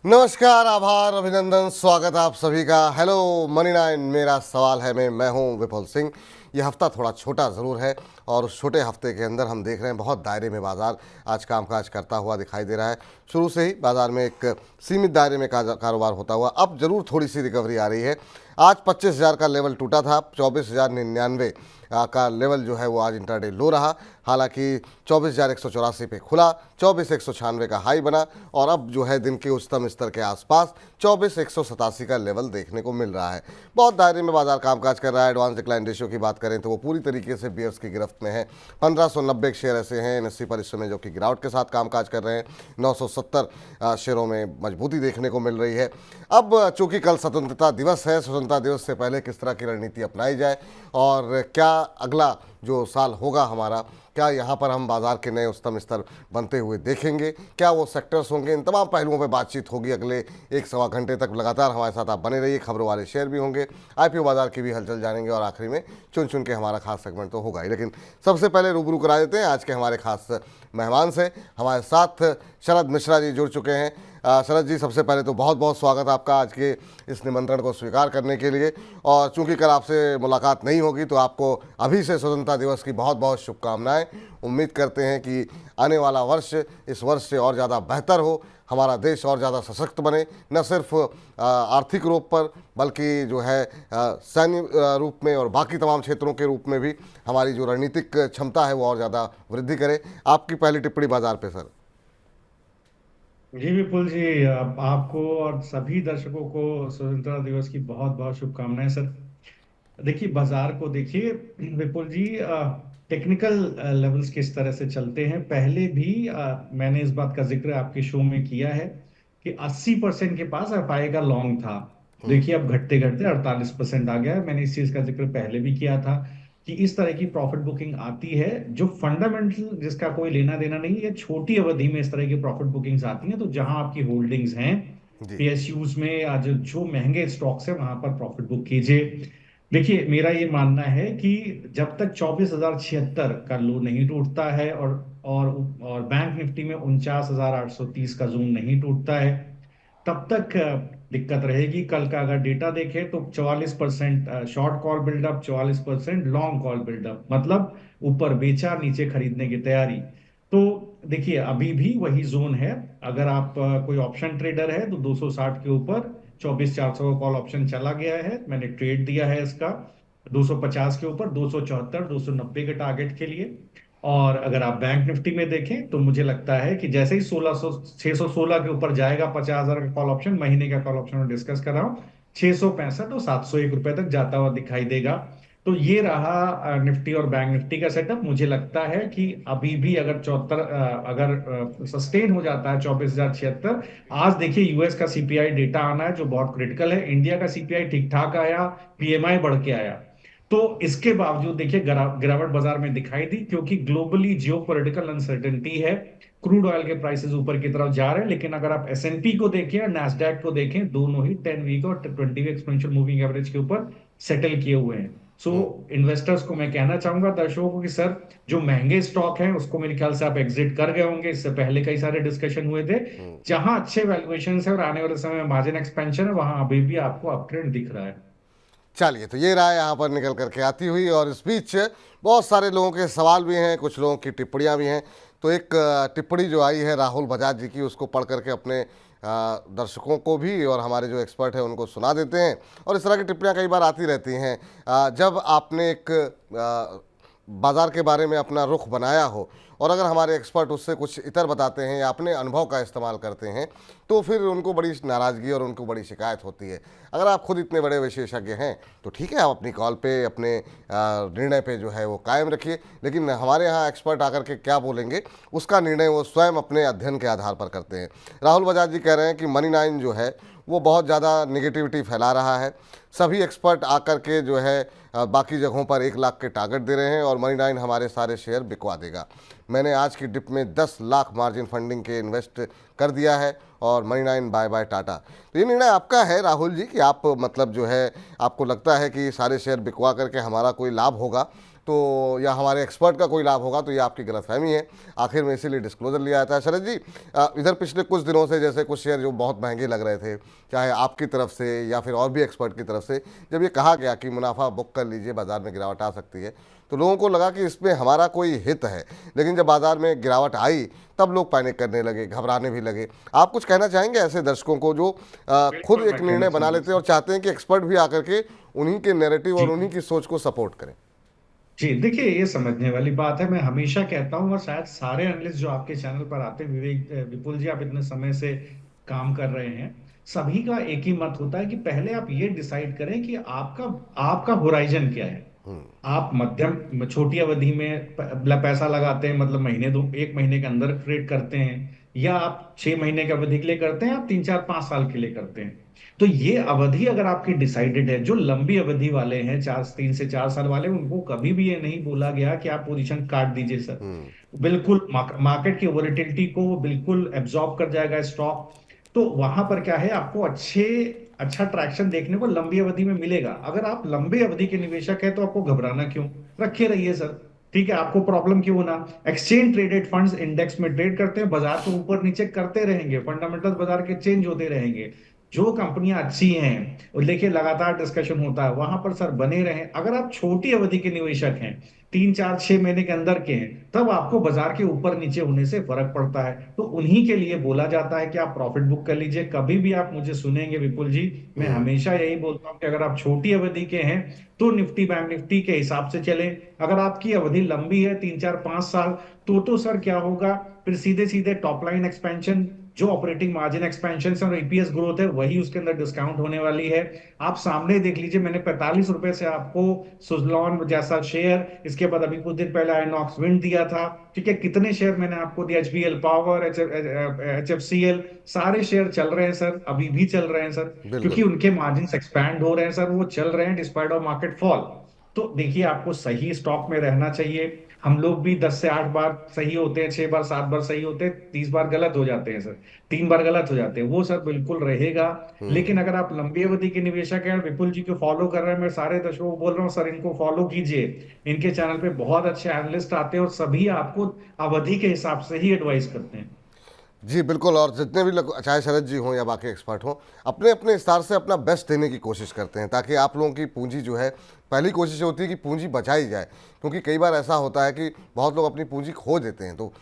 नमस्कार, आभार, अभिनंदन, स्वागत आप सभी का। हेलो मनी 9, मेरा सवाल है मैं हूं विपुल सिंह। ये हफ्ता थोड़ा छोटा ज़रूर है और उस छोटे हफ्ते के अंदर हम देख रहे हैं बहुत दायरे में बाज़ार आज कामकाज करता हुआ दिखाई दे रहा है। शुरू से ही बाज़ार में एक सीमित दायरे में कारोबार होता हुआ अब ज़रूर थोड़ी सी रिकवरी आ रही है। आज 25,000 का लेवल टूटा था, 24,099 का लेवल जो है वो आज इंटरडे लो रहा। हालांकि 24,184 पे खुला, 24,196 का हाई बना और अब जो है दिन के उच्चतम स्तर के आसपास 24,187 का लेवल देखने को मिल रहा है। बहुत दायरे में बाजार कामकाज कर रहा है। एडवांस डिक्लाइन रेशियो की बात करें तो वो पूरी तरीके से बियर्स की गिरफ्त में है। 1590 शेयर ऐसे हैं NSE पर इस समय जो कि गिरावट के साथ कामकाज कर रहे हैं। 970 शेयरों में मजबूती देखने को मिल रही है। अब चूंकि कल स्वतंत्रता दिवस है, स्वतंत्रता दिवस से पहले किस तरह की रणनीति अपनाई जाए और क्या अगला जो साल होगा हमारा, क्या यहाँ पर हम बाजार के नए उच्चतम स्तर बनते हुए देखेंगे, क्या वो सेक्टर्स होंगे, इन तमाम पहलुओं पर बातचीत होगी। अगले एक सवा घंटे तक लगातार हमारे साथ आप बने रहिए। खबरों वाले शेयर भी होंगे, IPO बाजार की भी हलचल जानेंगे और आखिरी में चुन चुन के हमारा खास सेगमेंट तो होगा ही। लेकिन सबसे पहले रूबरू करा देते हैं आज के हमारे खास मेहमान से। हमारे साथ शरद मिश्रा जी जुड़ चुके हैं। शरद जी, सबसे पहले तो बहुत बहुत स्वागत आपका आज के इस निमंत्रण को स्वीकार करने के लिए। और चूंकि कल आपसे मुलाकात नहीं होगी तो आपको अभी से स्वतंत्रता दिवस की बहुत बहुत शुभकामनाएं। उम्मीद करते हैं कि आने वाला वर्ष इस वर्ष से और ज़्यादा बेहतर हो, हमारा देश और ज़्यादा सशक्त बने, न सिर्फ आर्थिक रूप पर बल्कि जो है सैन्य रूप में और बाकी तमाम क्षेत्रों के रूप में भी हमारी जो रणनीतिक क्षमता है वो और ज़्यादा वृद्धि करे। आपकी पहली टिप्पणी बाजार पे सर। जी विपुल जी, आपको और सभी दर्शकों को स्वतंत्रता दिवस की बहुत बहुत शुभकामनाएं सर। देखिए बाजार को देखिए विपुल जी, टेक्निकल लेवल्स किस तरह से चलते हैं पहले भी मैंने इस बात का जिक्र आपके शो में किया है कि 80% के पास एफआई का लॉन्ग था। देखिए अब घटते घटते 48% आ गया है। मैंने इस चीज का जिक्र पहले भी किया था कि इस तरह की प्रॉफिट बुकिंग आती है जो फंडामेंटल जिसका कोई लेना देना नहीं है, छोटी अवधि में इस तरह की प्रॉफिट बुकिंग्स आती हैं। तो जहां आपकी होल्डिंग्स हैं जी PSUs में या जो महंगे स्टॉक्स है वहां पर प्रॉफिट बुक कीजिए। देखिए मेरा ये मानना है कि जब तक 24,076 का लो नहीं टूटता है और और बैंक निफ्टी में 49,830 का जोन नहीं टूटता है, तब तक दिक्कत रहेगी। कल का अगर डेटा देखें तो 44% short call buildup, 44% long call buildup, मतलब ऊपर बेचा नीचे खरीदने की तैयारी। तो देखिए अभी भी वही जोन है। अगर आप कोई ऑप्शन ट्रेडर है तो 260 के ऊपर 24,400 का कॉल ऑप्शन चला गया है, मैंने ट्रेड दिया है इसका। 250 के ऊपर 274 290 के टारगेट के लिए। और अगर आप बैंक निफ्टी में देखें तो मुझे लगता है कि जैसे ही 616 के ऊपर जाएगा 50,000 का कॉल ऑप्शन, महीने का कॉल ऑप्शन में डिस्कस कर रहा हूँ, 665 और 701 रुपए तक जाता हुआ दिखाई देगा। तो ये रहा निफ्टी और बैंक निफ्टी का सेटअप। मुझे लगता है कि अभी भी अगर 74 अगर सस्टेन हो जाता है 24,076। आज देखिए यूएस का सीपीआई डेटा आना है जो बहुत क्रिटिकल है। इंडिया का सीपीआई ठीक ठाक आया, PMI बढ़ के आया। तो इसके बावजूद देखिए गिरावट बाजार में दिखाई दी क्योंकि ग्लोबली जियोपॉलिटिकल अनसर्टेनिटी है। क्रूड ऑयल के प्राइसेस ऊपर की तरफ जा रहे हैं। लेकिन अगर आप S&P को देखें और नैस्डैक को देखें, दोनों ही 10 वीक और 20 वीक एक्सपोनेंशियल मूविंग एवरेज के ऊपर सेटल किए हुए हैं। सो इन्वेस्टर्स को मैं कहना चाहूंगा, दर्शकों को, कि सर जो महंगे स्टॉक हैं उसको मेरे ख्याल से आप एग्जिट कर गए होंगे। इससे पहले कई सारे डिस्कशन हुए थे। जहां अच्छे वैल्यूएशन है और आने वाले समय में मार्जिन एक्सपेंशन है, वहां अभी भी आपको अपट्रेंड दिख रहा है। चलिए, तो ये राय यहाँ पर निकल करके आती हुई और इस बीच बहुत सारे लोगों के सवाल भी हैं, कुछ लोगों की टिप्पणियाँ भी हैं। तो एक टिप्पणी जो आई है राहुल बजाज जी की, उसको पढ़ करके अपने दर्शकों को भी और हमारे जो एक्सपर्ट हैं उनको सुना देते हैं। और इस तरह की टिप्पणियाँ कई बार आती रहती हैं। जब आपने एक बाज़ार के बारे में अपना रुख बनाया हो और अगर हमारे एक्सपर्ट उससे कुछ इतर बताते हैं या अपने अनुभव का इस्तेमाल करते हैं तो फिर उनको बड़ी नाराज़गी और उनको बड़ी शिकायत होती है। अगर आप खुद इतने बड़े विशेषज्ञ हैं तो ठीक है, आप अपनी कॉल पे अपने निर्णय पे जो है वो कायम रखिए, लेकिन हमारे यहाँ एक्सपर्ट आकर के क्या बोलेंगे उसका निर्णय वो स्वयं अपने अध्ययन के आधार पर करते हैं। राहुल बजाज जी कह रहे हैं कि मनी 9 जो है वो बहुत ज़्यादा निगेटिविटी फैला रहा है। सभी एक्सपर्ट आकर के जो है बाकी जगहों पर 1 लाख के टारगेट दे रहे हैं और मनी 9 हमारे सारे शेयर बिकवा देगा। मैंने आज की डिप में 10 लाख मार्जिन फंडिंग के इन्वेस्ट कर दिया है और मनी 9 बाय बाय टाटा। तो ये निर्णय आपका है राहुल जी कि आप मतलब जो है आपको लगता है कि सारे शेयर बिकवा करके हमारा कोई लाभ होगा तो या हमारे एक्सपर्ट का कोई लाभ होगा, तो ये आपकी गलतफहमी है। आखिर में इसीलिए डिस्क्लोजर लिया जाता है। शरद जी, इधर पिछले कुछ दिनों से जैसे कुछ शेयर जो बहुत महंगे लग रहे थे, चाहे आपकी तरफ से या फिर और भी एक्सपर्ट की तरफ से, जब ये कहा गया कि मुनाफा बुक कर लीजिए, बाजार में गिरावट आ सकती है, तो लोगों को लगा कि इसमें हमारा कोई हित है। लेकिन जब बाजार में गिरावट आई तब लोग पैनिक करने लगे, घबराने भी लगे। आप कुछ कहना चाहेंगे ऐसे दर्शकों को जो खुद बिल्कुल एक मैं कहना निर्णय बना चाहूंगा लेते हैं सर। और चाहते हैं कि एक्सपर्ट भी आकर के उन्हीं के नैरेटिव और जी उन्हीं की सोच को सपोर्ट करें? जी, देखिए ये समझने वाली बात है। मैं हमेशा कहता हूँ और शायद सारे एनालिस्ट जो आपके चैनल पर आते हैं, विपुल जी, आप इतने समय से काम कर रहे हैं, सभी का एक ही मत होता है कि पहले आप ये डिसाइड करें कि आपका आपका होराइजन क्या है। आप मध्यम छोटी अवधि में पैसा लगाते हैं, मतलब महीने दो एक महीने के अंदर ट्रेड करते हैं, या आप 6 महीने की अवधि के लिए करते हैं, आप 3 4 5 साल के लिए करते हैं। तो ये अवधि अगर आपकी डिसाइडेड है, जो लंबी अवधि वाले हैं, 3 से 4 साल वाले, उनको कभी भी ये नहीं बोला गया कि आप पोजीशन काट दीजिए सर। हम्म। बिल्कुल मार्केट की वोलेटिलिटी को वो बिल्कुल एब्जॉर्ब कर जाएगा स्टॉक। तो वहां पर क्या है, आपको अच्छा ट्रैक्शन देखने को लंबी अवधि में मिलेगा। अगर आप लंबी अवधि के निवेशक है तो आपको घबराना क्यों, रखे रहिए सर। ठीक है, आपको प्रॉब्लम क्यों होना। एक्सचेंज ट्रेडेड फंड्स इंडेक्स में ट्रेड करते हैं, बाजार को ऊपर नीचे करते रहेंगे, फंडामेंटल्स बाजार के चेंज होते रहेंगे। जो कंपनियां अच्छी हैं और देखिए लगातार डिस्कशन होता है, वहां पर सर बने रहें। अगर आप छोटी अवधि के निवेशक हैं, 3 4 6 महीने के अंदर के हैं, तब आपको बाजार के ऊपर नीचे होने से फर्क पड़ता है। तो उन्हीं के लिए बोला जाता है कि आप प्रॉफिट बुक कर लीजिए। कभी भी आप मुझे सुनेंगे विपुल जी, मैं हम्म। हमेशा यही बोलता हूं कि अगर आप छोटी अवधि के हैं तो निफ्टी बैंक निफ्टी के हिसाब से चलें। अगर आपकी अवधि लंबी है, 3 4 5 साल, तो सर क्या होगा, फिर सीधे सीधे टॉप लाइन एक्सपेंशन, जो ऑपरेटिंग मार्जिन एक्सपेंशन और ईपीएस ग्रोथ है, वही उसके अंदर डिस्काउंट होने वाली है। आप सामने देख लीजिए, मैंने 45 रुपए से आपको सुजलॉन जैसा शेयर, इसके बाद अभी कुछ दिन पहले आइनॉक्स विंड दिया था। ठीक है, कितने शेयर मैंने आपको दिया, एचबीएल पावर, एचएफसीएल, सारे शेयर चल रहे हैं सर, अभी भी चल रहे हैं सर। क्योंकि बिल्कुल। उनके मार्जिन एक्सपैंड हो रहे हैं सर, वो चल रहे हैं डिस्पाइट ऑफ मार्केट फॉल। तो देखिए, आपको सही स्टॉक में रहना चाहिए। हम लोग भी 10 से 8 बार सही होते हैं, 6 बार 7 बार सही होते हैं, 30 बार गलत हो जाते हैं सर, 3 बार गलत हो जाते हैं, वो सर बिल्कुल रहेगा। हम्म। लेकिन अगर आप लंबी अवधि के निवेशक हैं, विपुल जी को फॉलो कर रहे हैं, मैं सारे दर्शकों को बोल रहा हूँ सर, इनको फॉलो कीजिए। इनके चैनल पे बहुत अच्छे एनालिस्ट आते हैं और सभी आपको अवधि के हिसाब से ही एडवाइस करते हैं। जी बिल्कुल। और जितने भी लोग, चाहे शरद जी हों या बाकी एक्सपर्ट हों, अपने अपने स्टार से अपना बेस्ट देने की कोशिश करते हैं ताकि आप लोगों की पूंजी जो है, पहली कोशिश होती है कि पूंजी बचाई जाए। क्योंकि कई बार ऐसा होता है कि बहुत लोग अपनी पूंजी खो देते हैं। तो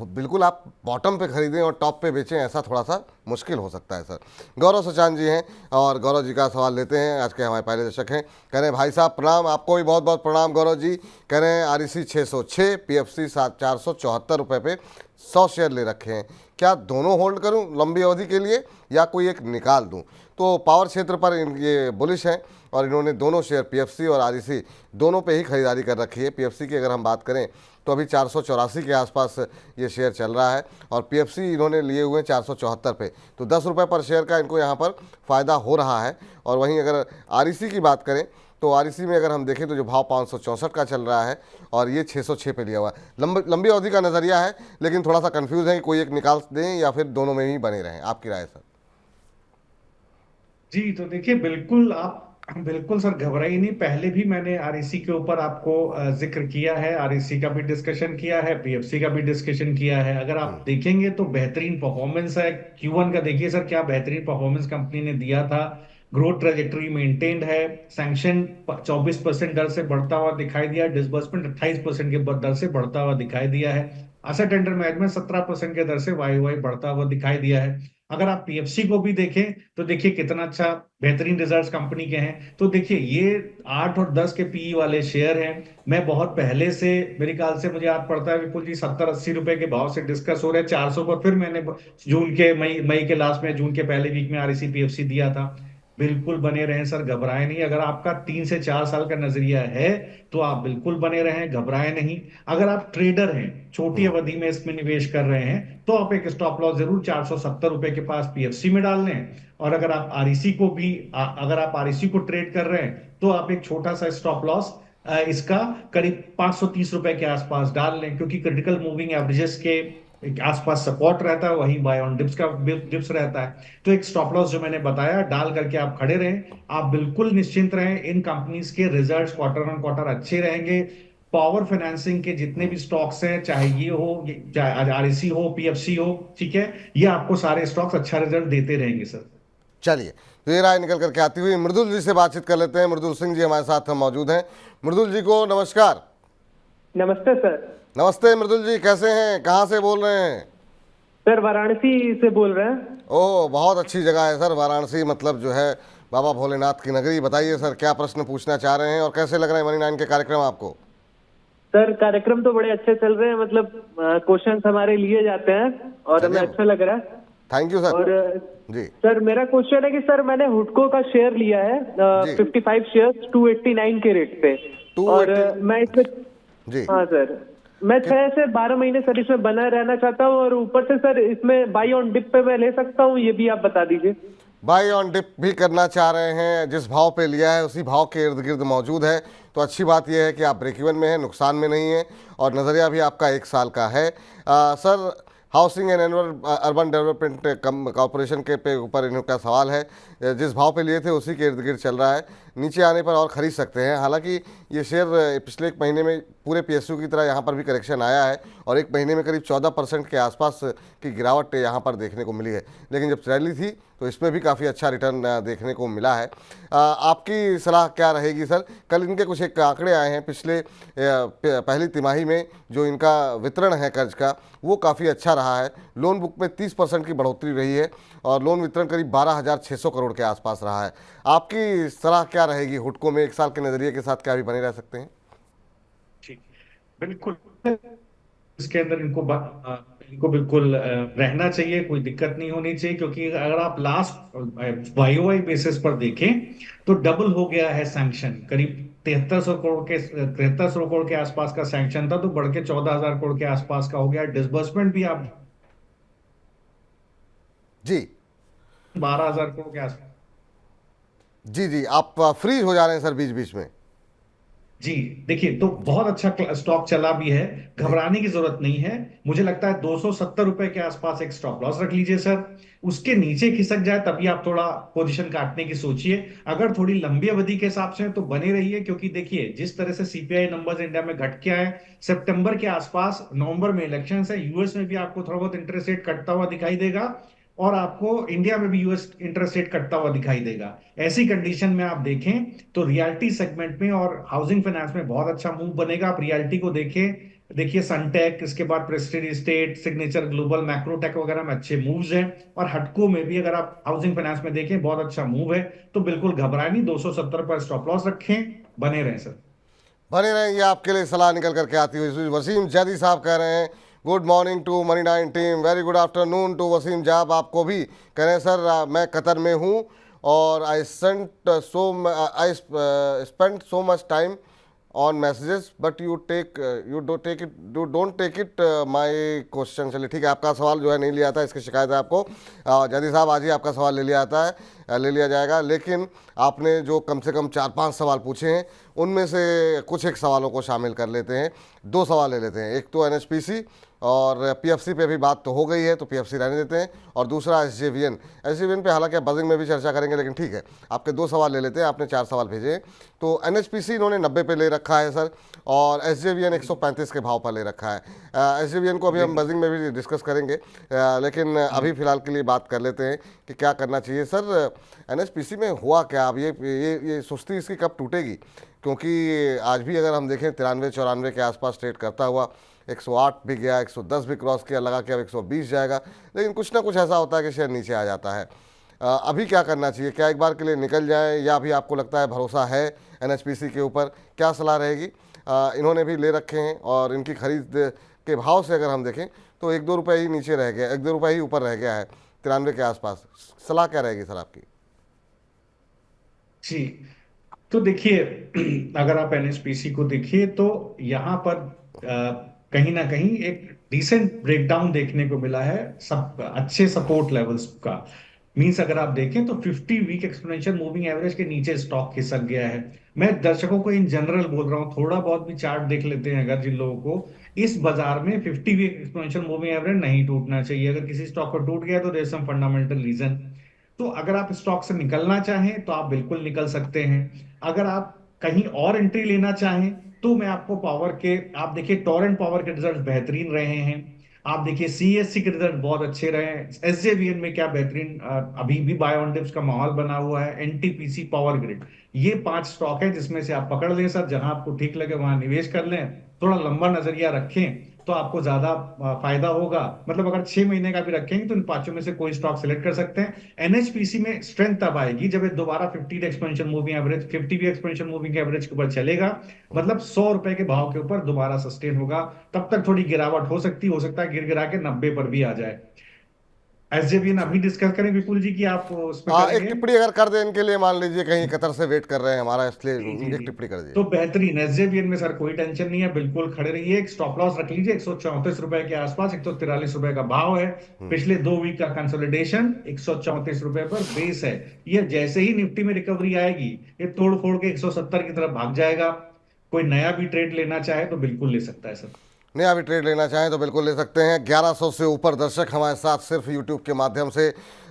बिल्कुल आप बॉटम पे खरीदें और टॉप पे बेचें, ऐसा थोड़ा सा मुश्किल हो सकता है सर। गौरव सचान जी हैं और गौरव जी का सवाल लेते हैं। आज के हमारे पहले दर्शक हैं। कह रहे हैं भाई साहब प्रणाम, आपको भी बहुत बहुत प्रणाम गौरव जी। कह रहे हैं REC 606, PFC 474 रुपये पे 100 शेयर ले रखे हैं, क्या दोनों होल्ड करूं लंबी अवधि के लिए या कोई एक निकाल दूं? तो पावर क्षेत्र पर ये बुलिश हैं और इन्होंने दोनों शेयर PFC और REC दोनों पे ही खरीदारी कर रखी है। PFC की अगर हम बात करें तो अभी 484 के आसपास ये शेयर चल रहा है और PFC इन्होंने लिए हुए हैं 474 पे। तो 10 रुपये पर शेयर का इनको यहाँ पर फ़ायदा हो रहा है। और वहीं अगर REC की बात करें तो REC में अगर हम देखें तो जो भाव 564 का चल रहा है और ये 606 पे लिया हुआ है। लंबी अवधि का नज़रिया है, लेकिन थोड़ा सा कंफ्यूज है कि कोई एक निकाल दें या फिर दोनों में ही बने रहें। आपकी राय सर? जी, तो देखिए, बिल्कुल आप बिल्कुल सर घबराइए नहीं। पहले भी मैंने आरईसी के ऊपर आपको जिक्र किया है, आरईसी का भी डिस्कशन किया है, पीएफसी का भी डिस्कशन किया है। अगर आप देखेंगे तो बेहतरीन परफॉर्मेंस है। Q1 का देखिए सर, क्या बेहतरीन परफॉर्मेंस कंपनी ने दिया था। ग्रोथ ट्रेजेक्टरी मेंटेन्ड है। सैंक्शन 24% दर से बढ़ता हुआ दिखाई दिया, डिसबर्समेंट 28% के दर से बढ़ता हुआ दिखाई दिया है। असेट अंडर मैनेजमेंट 17% के दर से वाई बढ़ता हुआ दिखाई दिया है। अगर आप पीएफसी को भी देखें तो देखिए कितना अच्छा बेहतरीन रिजल्ट्स कंपनी के हैं। तो देखिए, ये 8 और 10 के पीई वाले शेयर हैं। मैं बहुत पहले से, मेरे ख्याल से मुझे याद पड़ता है विपुल जी, 70 80 रुपए के भाव से डिस्कस हो रहे हैं 400 पर। फिर मैंने जून के मई मई के लास्ट में, जून के पहले वीक में आरईसी पीएफसी दिया था। बिल्कुल बने रहें सर, घबराए नहीं। अगर आपका 3 से 4 साल का नजरिया है तो आप बिल्कुल बने रहें, घबराए नहीं। अगर आप ट्रेडर हैं, छोटी हम्म। अवधि में इसमें निवेश कर रहे हैं, तो आप एक स्टॉप लॉस जरूर 470 रुपए के पास पीएफसी में डाल लें। और अगर आप आरईसी को भी अगर आप आरईसी को ट्रेड कर रहे हैं तो आप एक छोटा सा स्टॉप लॉस इसका करीब 530 रुपए के आसपास डाल लें, क्योंकि क्रिटिकल मूविंग एवरेजेस के आसपास सपोर्ट रहता है, वहीं बाय ऑन डिप्स का डिप्स रहता है। तो एक स्टॉप लॉस जो मैंने बताया डाल करके आप खड़े रहें। आप बिल्कुल निश्चिंत रहें, इन कंपनीज के रिजल्ट्स क्वार्टर ऑन क्वार्टर अच्छे रहेंगे। पावर फाइनेंसिंग के जितने भी स्टॉक्स हैं, चाहे ये हो, चाहे आरईसी हो, पीएफसी हो, ठीक है, ये आपको सारे स्टॉक्स अच्छा रिजल्ट देते रहेंगे सर। चलिए, तो ये राय निकल करके आती हुई मृदुल जी से बातचीत कर लेते हैं। मृदुल सिंह जी हमारे साथ मौजूद हैं। मृदुल जी को नमस्कार। नमस्ते सर। नमस्ते मृदुल जी, कैसे हैं, कहाँ से बोल रहे हैं? सर वाराणसी से बोल रहे हैं। ओह, बहुत अच्छी जगह है सर वाराणसी, मतलब जो है बाबा भोलेनाथ की नगरी। बताइए सर, क्या प्रश्न पूछना चाह रहे हैं और कैसे लग रहे हैं मनी नाइन के कार्यक्रम आपको? सर कार्यक्रम तो बड़े अच्छे चल रहे हैं, मतलब क्वेश्चंस हमारे लिए जाते हैं और हमें चलिए। अच्छा लग रहा है। Thank you sir. और जी सर मेरा क्वेश्चन है कि सर मैंने हुडको का शेयर लिया है जी। 55 शेयर्स 289 के रेट पे। 280 और मैं इसमें, जी। हाँ सर, मैं 6 से 12 महीने सर इसमें बना रहना चाहता हूँ। और ऊपर से सर इसमें बाई ऑन डिप पे मैं ले सकता हूँ, ये भी आप बता दीजिए। बाई ऑन डिप भी करना चाह रहे हैं, जिस भाव पे लिया है उसी भाव के इर्द गिर्द मौजूद है, तो अच्छी बात यह है कि आप ब्रेक इवन में हैं, नुकसान में नहीं है, और नज़रिया भी आपका 1 साल का है। Sir, housing and urban development corporation के पे ऊपर इनका सवाल है। जिस भाव पे लिए थे उसी के इर्द गिर्द चल रहा है, नीचे आने पर और ख़रीद सकते हैं। हालांकि ये शेयर पिछले 1 महीने में पूरे पीएसयू की तरह यहाँ पर भी करेक्शन आया है और 1 महीने में करीब 14% के आसपास की गिरावट यहाँ पर देखने को मिली है, लेकिन जब रैली थी तो इसमें भी काफ़ी अच्छा रिटर्न देखने को मिला है। आपकी सलाह क्या रहेगी सर? कल इनके कुछ एक आंकड़े आए हैं, पिछले पहली तिमाही में जो इनका वितरण है कर्ज का वो काफ़ी अच्छा रहा है। लोन बुक में 30% की बढ़ोतरी रही है और लोन वितरण करीब 12,600 करोड़ के आसपास रहा है। आपकी सलाह क्या रहेगी? हुडको में 1 साल के नज़रिए के साथ क्या भी बने रह सकते हैं? ठीक, बिल्कुल। इसके अंदर इनको बिल्कुल रहना चाहिए, कोई दिक्कत नहीं होनी चाहिए, क्योंकि अगर आप लास्ट वाईओवाई बेसिस पर देखें तो डबल हो गया है सैंक्शन। करीब 7300 करोड़ के आसपास का सैंक्शन था, तो बढ़ के 14,000 करोड़ के आसपास का हो गया। डिसबर्समेंट भी आप जी 12,000 करोड़ के आसपास। जी जी, आप फ्रीज हो जा रहे हैं सर बीच बीच में। जी, देखिए, तो बहुत अच्छा स्टॉक चला भी है, जी घबराने की जरूरत नहीं है। मुझे लगता है 270 रुपए के आसपास एक स्टॉप लॉस रख लीजिए सर। उसके नीचे खिसक जाए तभी आप थोड़ा पोजीशन काटने की सोचिए। अगर थोड़ी लंबी अवधि के हिसाब से तो बने रहिए, क्योंकि देखिए जिस तरह से सीपीआई नंबर्स इंडिया में घट के आए सितंबर के आसपास, नवंबर में इलेक्शन है, यूएस में भी आपको थोड़ा बहुत इंटरेस्ट रेट कटता हुआ दिखाई देगा और आपको इंडिया में भी यूएस इंटरेस्ट रेट कटता हुआ दिखाई देगा। ऐसी कंडीशन में आप देखें तो रियल्टी सेगमेंट में और हाउसिंग फाइनेंस में बहुत अच्छा मूव बनेगा। आप रियल्टी को देखें, देखिए सनटेक, इसके बाद Prestige state, signature global, Macrotech वगैरह में अच्छे मूव्स हैं। और हटको में भी अगर आप हाउसिंग फाइनेंस में देखें बहुत अच्छा मूव है। तो बिल्कुल घबराए नहीं, 270 पर स्टॉप लॉस रखें, बने रहें सर। बने रहें, ये आपके लिए सलाह निकल करके आती हुई। वसीम जैदी साहब कह रहे हैं good morning to money nine team, very good afternoon to Waseem जाब। आपको भी कह रहे हैं सर, मैं कतर में हूँ और I spend so much time on messages but you don't take it my question. चलिए ठीक है, आपका सवाल जो है नहीं लिया था, इसकी शिकायत है आपको। जैदी साहब, आज ही आपका सवाल ले लिया आता है, ले लिया जाएगा। लेकिन आपने जो कम से कम 4-5 सवाल पूछे हैं उनमें से कुछ एक सवालों को शामिल कर लेते हैं। 2 सवाल ले लेते हैं। एक तो एनएचपीसी और पीएफसी पे भी बात तो हो गई है, तो पीएफसी रहने देते हैं। और दूसरा एसजेवीएन पे हालांकि आप बजिंग में भी चर्चा करेंगे, लेकिन ठीक है, आपके 2 सवाल ले लेते हैं। आपने 4 सवाल भेजे। तो एनएचपीसी इन्होंने 90 पे ले रखा है सर, और एसजेवीएन 135 के भाव पर ले रखा है। एसजेवीएन को अभी हम बजिंग में भी डिस्कस करेंगे, लेकिन अभी फिलहाल के लिए बात कर लेते हैं कि क्या करना चाहिए सर। एनएचपीसी में हुआ क्या? अब ये सुस्ती इसकी कब टूटेगी? क्योंकि आज भी अगर हम देखें 93-94 के आसपास ट्रेड करता हुआ 108 भी गया, 110 भी क्रॉस किया, लगा कि अब 120 जाएगा, लेकिन कुछ ना कुछ ऐसा होता है कि शेयर नीचे आ जाता है। अभी क्या करना चाहिए? क्या एक बार के लिए निकल जाए, या भी आपको लगता है भरोसा है एनएचपीसी के ऊपर? क्या सलाह रहेगी? इन्होंने भी ले रखे हैं और इनकी खरीद के भाव से अगर हम देखें तो 1-2 रुपये ही नीचे रह गया, 1-2 रुपये ही ऊपर रह गया है 93 के आसपास। सलाह क्या रहेगी सर आपकी? जी, तो देखिए, अगर आप एनएचपीसी को देखिए तो यहाँ पर कहीं ना कहीं एक डिसेंट ब्रेकडाउन देखने को मिला है, सब अच्छे सपोर्ट लेवल्स का। मींस अगर आप देखें तो 50 वीक एक्सपोनेंशियल मूविंग एवरेज के नीचे स्टॉक खिसक गया है। मैं दर्शकों को इन जनरल बोल रहा हूँ, थोड़ा बहुत भी चार्ट देख लेते हैं अगर जिन लोगों को, इस बाजार में 50 वीक एक्सपोनेंशियल मूविंग एवरेज नहीं टूटना चाहिए। अगर किसी स्टॉक को टूट गया तो देयर सम फंडामेंटल रीजन। तो अगर आप स्टॉक से निकलना चाहें तो आप बिल्कुल निकल सकते हैं। अगर आप कहीं और एंट्री लेना चाहें तो मैं आपको पावर के, आप देखिए टोरेंट पावर के रिजल्ट बेहतरीन रहे हैं। आप देखिए सीएससी के रिजल्ट बहुत अच्छे रहे हैं। एसजेवीएन में क्या बेहतरीन, अभी भी बाय ऑन डिप्स का माहौल बना हुआ है। एनटीपीसी, पावर ग्रिड, ये 5 स्टॉक है जिसमें से आप पकड़ लें सर, जहां आपको ठीक लगे वहां निवेश कर लें। थोड़ा लंबा नजरिया रखें तो आपको ज्यादा फायदा होगा। मतलब अगर 6 महीने का भी रखेंगे तो इन पांचों में से कोई स्टॉक सिलेक्ट कर सकते हैं। एनएचपीसी में स्ट्रेंथ तब आएगी जब ये दोबारा 50 मूविंग एवरेज के ऊपर चलेगा। मतलब 100 रुपए के भाव के ऊपर दोबारा सस्टेन होगा। तब तक थोड़ी गिरावट हो सकता है गिर गिरा के 90 पर भी आ जाए। एसजेवीएन अभी डिस्कस करें विपुल जी की आप उस पे एक करेंगे? टिप्पणी अगर कर दें इनके लिए, मान लीजिए कहीं कतर से वेट कर रहे हैं हमारा, इसलिए जी जी एक जी। टिप्पणी कर दीजिए। तो बेहतरीन एसजेवीएन में सर कोई टेंशन नहीं है, बिल्कुल खड़े रहिए। एक स्टॉप लॉस रख लीजिए 134 रुपए के आसपास, 143 रुपए का भाव है। पिछले 2 वीक का कंसोलिडेशन 134 रुपए पर बेस है। ये जैसे ही निफ्टी में रिकवरी आएगी ये तोड़ फोड़ के 170 की तरफ भाग जाएगा। कोई नया भी ट्रेड लेना चाहे तो बिल्कुल ले सकता है सर। नया भी ट्रेड लेना चाहें तो बिल्कुल ले सकते हैं। 1100 से ऊपर दर्शक हमारे साथ सिर्फ यूट्यूब के माध्यम से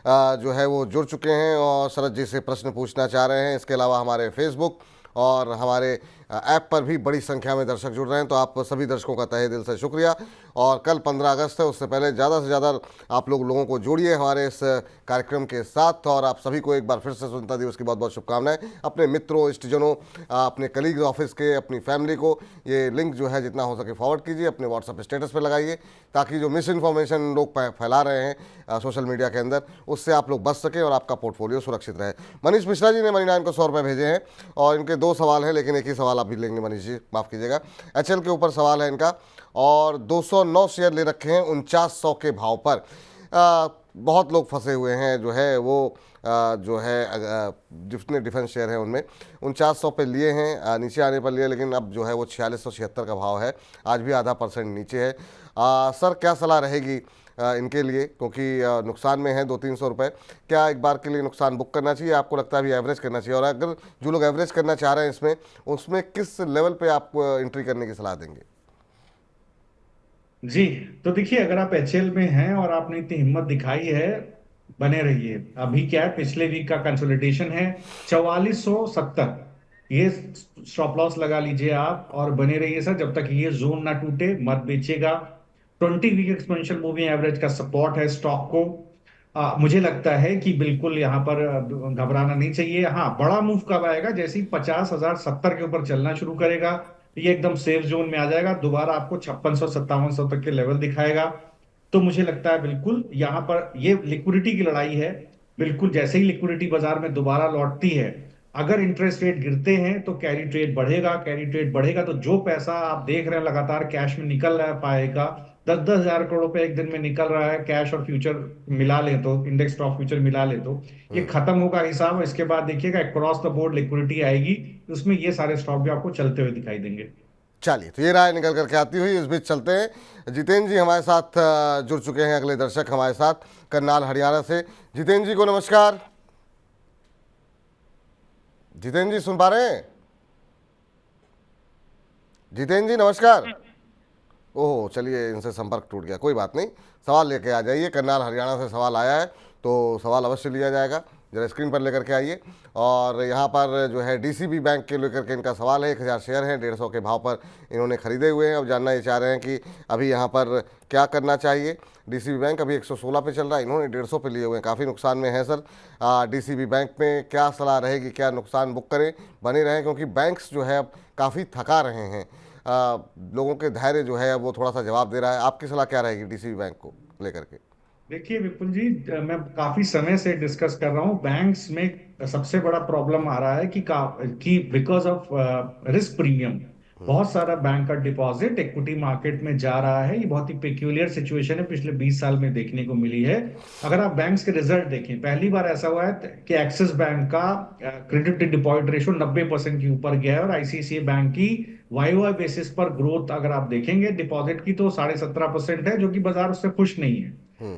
जो है वो जुड़ चुके हैं और शरद जी से प्रश्न पूछना चाह रहे हैं। इसके अलावा हमारे फेसबुक और हमारे ऐप पर भी बड़ी संख्या में दर्शक जुड़ रहे हैं, तो आप सभी दर्शकों का तहे दिल से शुक्रिया। और कल 15 अगस्त है, उससे पहले ज़्यादा से ज़्यादा आप लोगों को जोड़िए हमारे इस कार्यक्रम के साथ। और आप सभी को एक बार फिर से स्वतंत्रता दिवस की बहुत बहुत शुभकामनाएं। अपने मित्रों, इष्टजनों, अपने कलीग्स ऑफिस के, अपनी फैमिली को ये लिंक जो है जितना हो सके फॉरवर्ड कीजिए, अपने व्हाट्सएप स्टेटस पर लगाइए, ताकि जो मिस इन्फॉर्मेशन लोग फैला रहे हैं सोशल मीडिया के अंदर, उससे आप लोग बच सकें और आपका पोर्टफोलियो सुरक्षित रहे। मनीष मिश्रा जी ने मनी9 को 100 रुपये भेजे हैं और इनके 2 सवाल हैं, लेकिन एक ही सवाल आप भी लेंगे मनीष जी, माफ़ कीजिएगा। एचएल के ऊपर सवाल है इनका और 209 शेयर ले रखे हैं 4900 के भाव पर। बहुत लोग फंसे हुए हैं जो है वो जो है जितने डिफेंस शेयर हैं उनमें 4900 पे लिए हैं, नीचे आने पर लिए, लेकिन अब जो है वो 4676 का भाव है, आज भी आधा % नीचे है। सर क्या सलाह रहेगी इनके लिए, क्योंकि नुकसान में है 200-300 रुपये। क्या एक बार के लिए नुकसान बुक करना चाहिए, आपको लगता है अभी एवरेज करना चाहिए? और अगर जो लोग एवरेज करना चाह रहे हैं इसमें, उसमें किस लेवल पे आप एंट्री करने की सलाह देंगे? जी, तो देखिए, अगर आप एचएल में हैं और आपने इतनी हिम्मत दिखाई है, बने रहिए। अभी क्या है, पिछले वीक का कंसोलिडेशन है 4470, ये स्टॉप लॉस लगा लीजिए आप और बने रहिए सर जब तक ये जोन ना टूटे, मत बेचिएगा। 20 वीक एक्सपोनेंशियल मूविंग एवरेज का सपोर्ट है स्टॉक को। मुझे लगता है कि बिल्कुल यहाँ पर घबराना नहीं चाहिए। हाँ, बड़ा मूव कब आएगा, जैसे ही 50,070 के ऊपर चलना शुरू करेगा ये एकदम सेफ जोन में आ जाएगा, दोबारा आपको 5600-5700 तक के लेवल दिखाएगा। तो मुझे लगता है बिल्कुल यहाँ पर ये लिक्विडिटी की लड़ाई है। बिल्कुल जैसे ही लिक्विडिटी बाजार में दोबारा लौटती है, अगर इंटरेस्ट रेट गिरते हैं तो कैरी ट्रेड बढ़ेगा। कैरी ट्रेड बढ़ेगा तो जो पैसा आप देख रहे हैं लगातार कैश में निकल रहा है पाएगा, 10-10 हजार करोड़ रुपए एक दिन में निकल रहा है कैश और फ्यूचर मिला ले तो, इंडेक्स स्टॉक फ्यूचर मिला ले तो ये खत्म होगा हिसाब। इसके बाद देखिएगा अक्रॉस द बोर्ड लिक्विडिटी आएगी, उसमें ये सारे स्टॉक भी आपको चलते हुए दिखाई देंगे। चलिए, तो ये राय निकल करके आती हुई इस बीच चलते हैं। जितेंद्र जी हमारे साथ जुड़ चुके हैं, अगले दर्शक हमारे साथ करनाल हरियाणा से। जितेंद्र जी को नमस्कार। जितेंद्र जी सुन पा रहे हैं? जितेंद्र जी नमस्कार। ओह चलिए, इनसे संपर्क टूट गया, कोई बात नहीं, सवाल लेके आ जाइए। करनाल हरियाणा से सवाल आया है तो सवाल अवश्य लिया जाएगा, जरा स्क्रीन पर लेकर के आइए। और यहाँ पर जो है डीसीबी बैंक के लेकर के इनका सवाल है। 1000 शेयर हैं, 150 के भाव पर इन्होंने खरीदे हुए हैं। अब जानना ये चाह रहे हैं कि अभी यहाँ पर क्या करना चाहिए। डीसीबी बैंक अभी 116 पे चल रहा है, इन्होंने 150 पे लिए हुए हैं, काफ़ी नुकसान में है सर। डीसीबी बैंक में क्या सलाह रहेगी, क्या नुकसान बुक करें, बने रहें, क्योंकि बैंक्स जो है अब काफ़ी थका रहे हैं। लोगों के धैर्य जो है वो थोड़ा सा जवाब दे रहा है। आपकी सलाह क्या रहेगी डीसीबी बैंक को लेकर के? देखिए विपुल जी, मैं काफी समय से डिस्कस कर रहा हूँ, बैंक्स में सबसे बड़ा प्रॉब्लम आ रहा है कि बिकॉज ऑफ रिस्क प्रीमियम। बहुत सारा बैंक का डिपॉजिट इक्विटी मार्केट में जा रहा है। ये बहुत ही पेक्यूलियर सिचुएशन है, पिछले 20 साल में देखने को मिली है। अगर आप बैंक्स के रिजल्ट देखें, पहली बार ऐसा हुआ है कि एक्सिस बैंक का क्रेडिट टू डिपॉजिट रेशियो 90% के ऊपर गया है, और आईसीआईसीआई बैंक की वाईओवाई बेसिस पर ग्रोथ अगर आप देखेंगे डिपॉजिट की तो 17.5% है, जो कि बाजार उससे खुश नहीं है।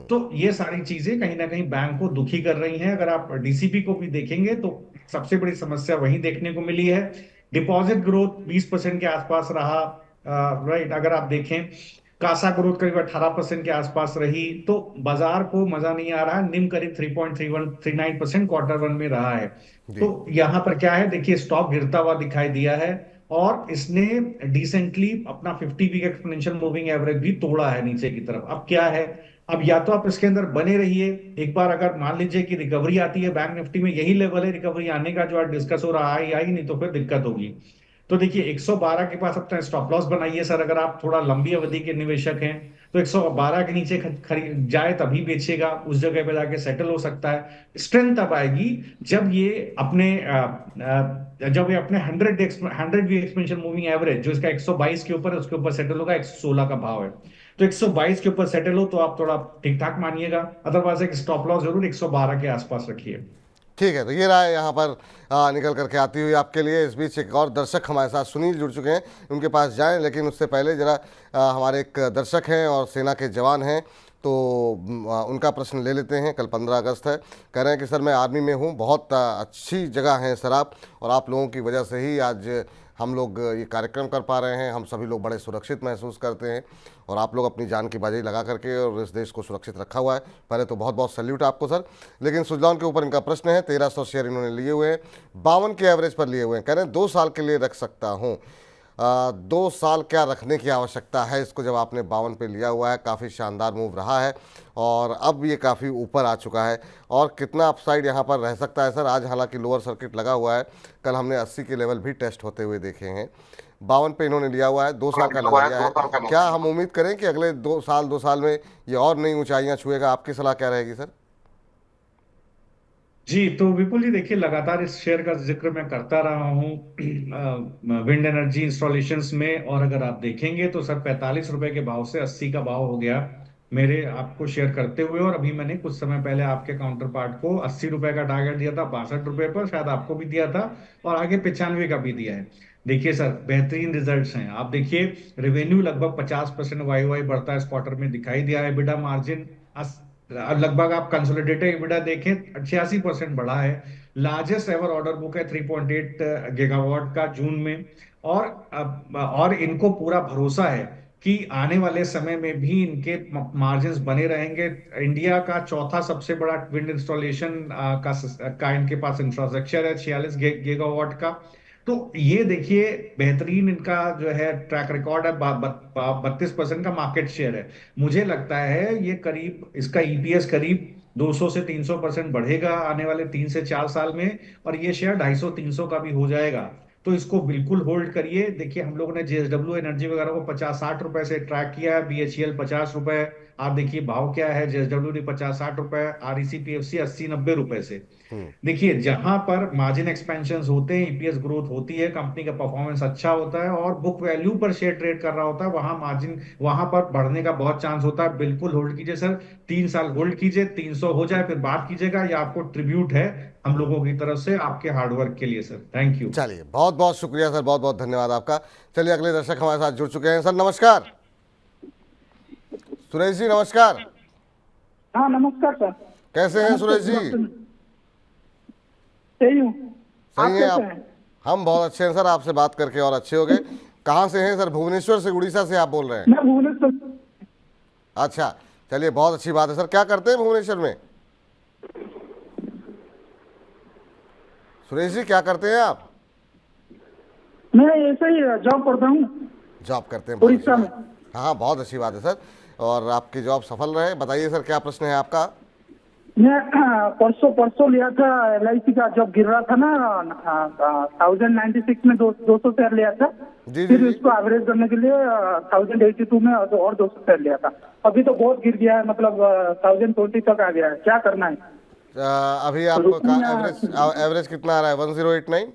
तो ये सारी चीजें कहीं ना कहीं बैंक को दुखी कर रही हैं। अगर आप डीसीपी को भी देखेंगे तो सबसे बड़ी समस्या वही देखने को मिली है। डिपॉजिट ग्रोथ 20% के आसपास रहा, राइट। अगर आप देखें कासा ग्रोथ करीब 18% के आसपास रही, तो बाजार को मजा नहीं आ रहा है। निम करीब 3.39% Q1 में रहा है। तो यहां पर क्या है, देखिए स्टॉक गिरता हुआ दिखाई दिया है, और इसने डिसेंटली अपना 50 वीक एक्सपोनेंशियल मूविंग एवरेज भी तोड़ा है नीचे की तरफ। अब क्या है, अब या तो आप इसके अंदर बने रहिए, एक बार अगर मान लीजिए कि रिकवरी आती है बैंक निफ्टी में, यही लेवल है रिकवरी आने का जो आज डिस्कस हो रहा है, आई नहीं तो फिर दिक्कत होगी। तो देखिए 112 के पास अपना स्टॉप लॉस बनाइए सर। अगर आप थोड़ा लंबी अवधि के निवेशक हैं तो 112 के नीचे खरीद जाए तभी बेचेगा, उस जगह पे जाके सेटल हो सकता है। स्ट्रेंथ तब आएगी जब ये अपने 100 वीक एक्सपेंशन मूविंग एवरेज जो इसका 122 के ऊपर है उसके ऊपर सेटल होगा। 116 का भाव है, तो 122 के ऊपर सेटल हो तो आप थोड़ा ठीक ठाक मानिएगा, अदरवाइज एक स्टॉप लॉस जरूर 112 के आसपास रखिए। ठीक है, तो ये रहा है यहाँ पर निकल करके आती हुई आपके लिए। इस बीच एक और दर्शक हमारे साथ सुनील जुड़ चुके हैं, उनके पास जाएं, लेकिन उससे पहले जरा हमारे एक दर्शक हैं और सेना के जवान हैं, तो उनका प्रश्न ले लेते हैं। कल 15 अगस्त है, कह रहे हैं कि सर मैं आर्मी में हूँ, बहुत अच्छी जगह हैं सर आप, और आप लोगों की वजह से ही आज हम लोग ये कार्यक्रम कर पा रहे हैं। हम सभी लोग बड़े सुरक्षित महसूस करते हैं, और आप लोग अपनी जान की बाजी लगा करके और इस देश को सुरक्षित रखा हुआ है। पहले तो बहुत बहुत सैल्यूट आपको सर। लेकिन सुजलॉन के ऊपर इनका प्रश्न है, 1300 शेयर इन्होंने लिए हुए हैं, 52 के एवरेज पर लिए हुए हैं, कह रहे हैं 2 साल के लिए रख सकता हूँ। 2 साल क्या रखने की आवश्यकता है इसको, जब आपने 52 पे लिया हुआ है? काफ़ी शानदार मूव रहा है और अब ये काफ़ी ऊपर आ चुका है, और कितना अपसाइड यहाँ पर रह सकता है सर? आज हालांकि लोअर सर्किट लगा हुआ है, कल हमने 80 के लेवल भी टेस्ट होते हुए देखे हैं। 52 पे इन्होंने लिया हुआ है, 2 साल का नजरिया है। क्या हम उम्मीद करें कि अगले 2 साल में ये और नई ऊंचाइयां छुएगा? आपकी सलाह क्या रहेगी सर? जी, तो विपुल जी देखिए, लगातार इस शेयर का जिक्र मैं करता रहा हूँ विंड एनर्जी इंस्टॉलेशंस में, और अगर आप देखेंगे तो सर 45 रुपए के भाव से 80 का भाव हो गया मेरे आपको शेयर करते हुए। और अभी मैंने कुछ समय पहले आपके काउंटर पार्ट को 80 रुपए का टारगेट दिया था, 62 रुपए पर शायद आपको भी दिया था, और आगे 95 का भी दिया है। देखिए सर बेहतरीन रिजल्ट्स हैं। आप देखिए रेवेन्यू लगभग 50% वाई वाई बढ़ता है इस क्वार्टर में दिखाई दिया है। EBITDA मार्जिन लगभग आप कंसोलिडेटेड EBITDA देखें 86% बढ़ा है। लार्जेस्ट एवर ऑर्डर बुक है 3.8 गीगावाट का जून में, और इनको पूरा भरोसा है कि आने वाले समय में भी इनके मार्जिन्स बने रहेंगे। इंडिया का चौथा सबसे बड़ा विंड इंस्टॉलेशन का इनके पास इंफ्रास्ट्रक्चर है 46 गीगावाट का। तो ये देखिए बेहतरीन इनका जो है ट्रैक रिकॉर्ड है, 32% का मार्केट शेयर है। मुझे लगता है ये करीब इसका ईपीएस करीब 200 से 300% बढ़ेगा आने वाले 3 से 4 साल में, और ये शेयर 250-300 का भी हो जाएगा। तो इसको बिल्कुल होल्ड करिए। देखिए हम लोगों ने जेएसडब्ल्यू एनर्जी वगैरह को 50-60 रुपए से ट्रैक किया है, बीएचईएल 50 रुपए। आप देखिए भाव क्या है, जेएसडब्ल्यू ने 50-60 रुपए, आरईसी पीएफसी 80-90 रुपए से। देखिए जहां पर मार्जिन एक्सपेंशन होते हैं, ईपीएस ग्रोथ होती है, कंपनी का परफॉर्मेंस अच्छा होता है और बुक वैल्यू पर शेयर ट्रेड कर रहा होता है, वहां मार्जिन वहां पर बढ़ने का बहुत चांस होता है। बिल्कुल होल्ड कीजिए सर, 3 साल होल्ड कीजिए, 300 हो जाए फिर बात कीजिएगा। ये आपको ट्रिब्यूट है हम लोगों की तरफ से आपके हार्डवर्क के लिए सर। Thank you. चलिए, बहुत बहुत शुक्रिया सर, बहुत बहुत धन्यवाद आपका। चलिए अगले दर्शक हमारे साथ जुड़ चुके हैं। सर नमस्कार। सुरेश जी नमस्कार। हाँ नमस्कार सर। कैसे हैं सुरेश जी? सही हूँ। सही है आप? हम बहुत अच्छे हैं सर, आपसे बात करके और अच्छे हो गए। कहाँ से हैं सर? भुवनेश्वर से, उड़ीसा से आप बोल रहे हैं? मैं भुवनेश्वर। अच्छा, चलिए बहुत अच्छी बात है सर। क्या करते हैं भुवनेश्वर में? सुरेश जी क्या करते हैं आप? मैं ऐसे ही जॉब करता हूँ। जॉब करते हैं? उड़ीसा में। हाँ, बहुत अच्छी बात है सर, और आपकी जॉब सफल रहे। बताइए सर क्या प्रश्न है आपका? मैं परसों लिया था LIC का, जब गिर रहा था ना 1096 में 200 शेयर लिया था। जी फिर जी इसको एवरेज करने के लिए 1082 में और 200 शेयर लिया था। अभी तो बहुत गिर गया है, मतलब 1020 तक आ गया है। क्या करना है? अभी आपका एवरेज कितना आ रहा है? 1089?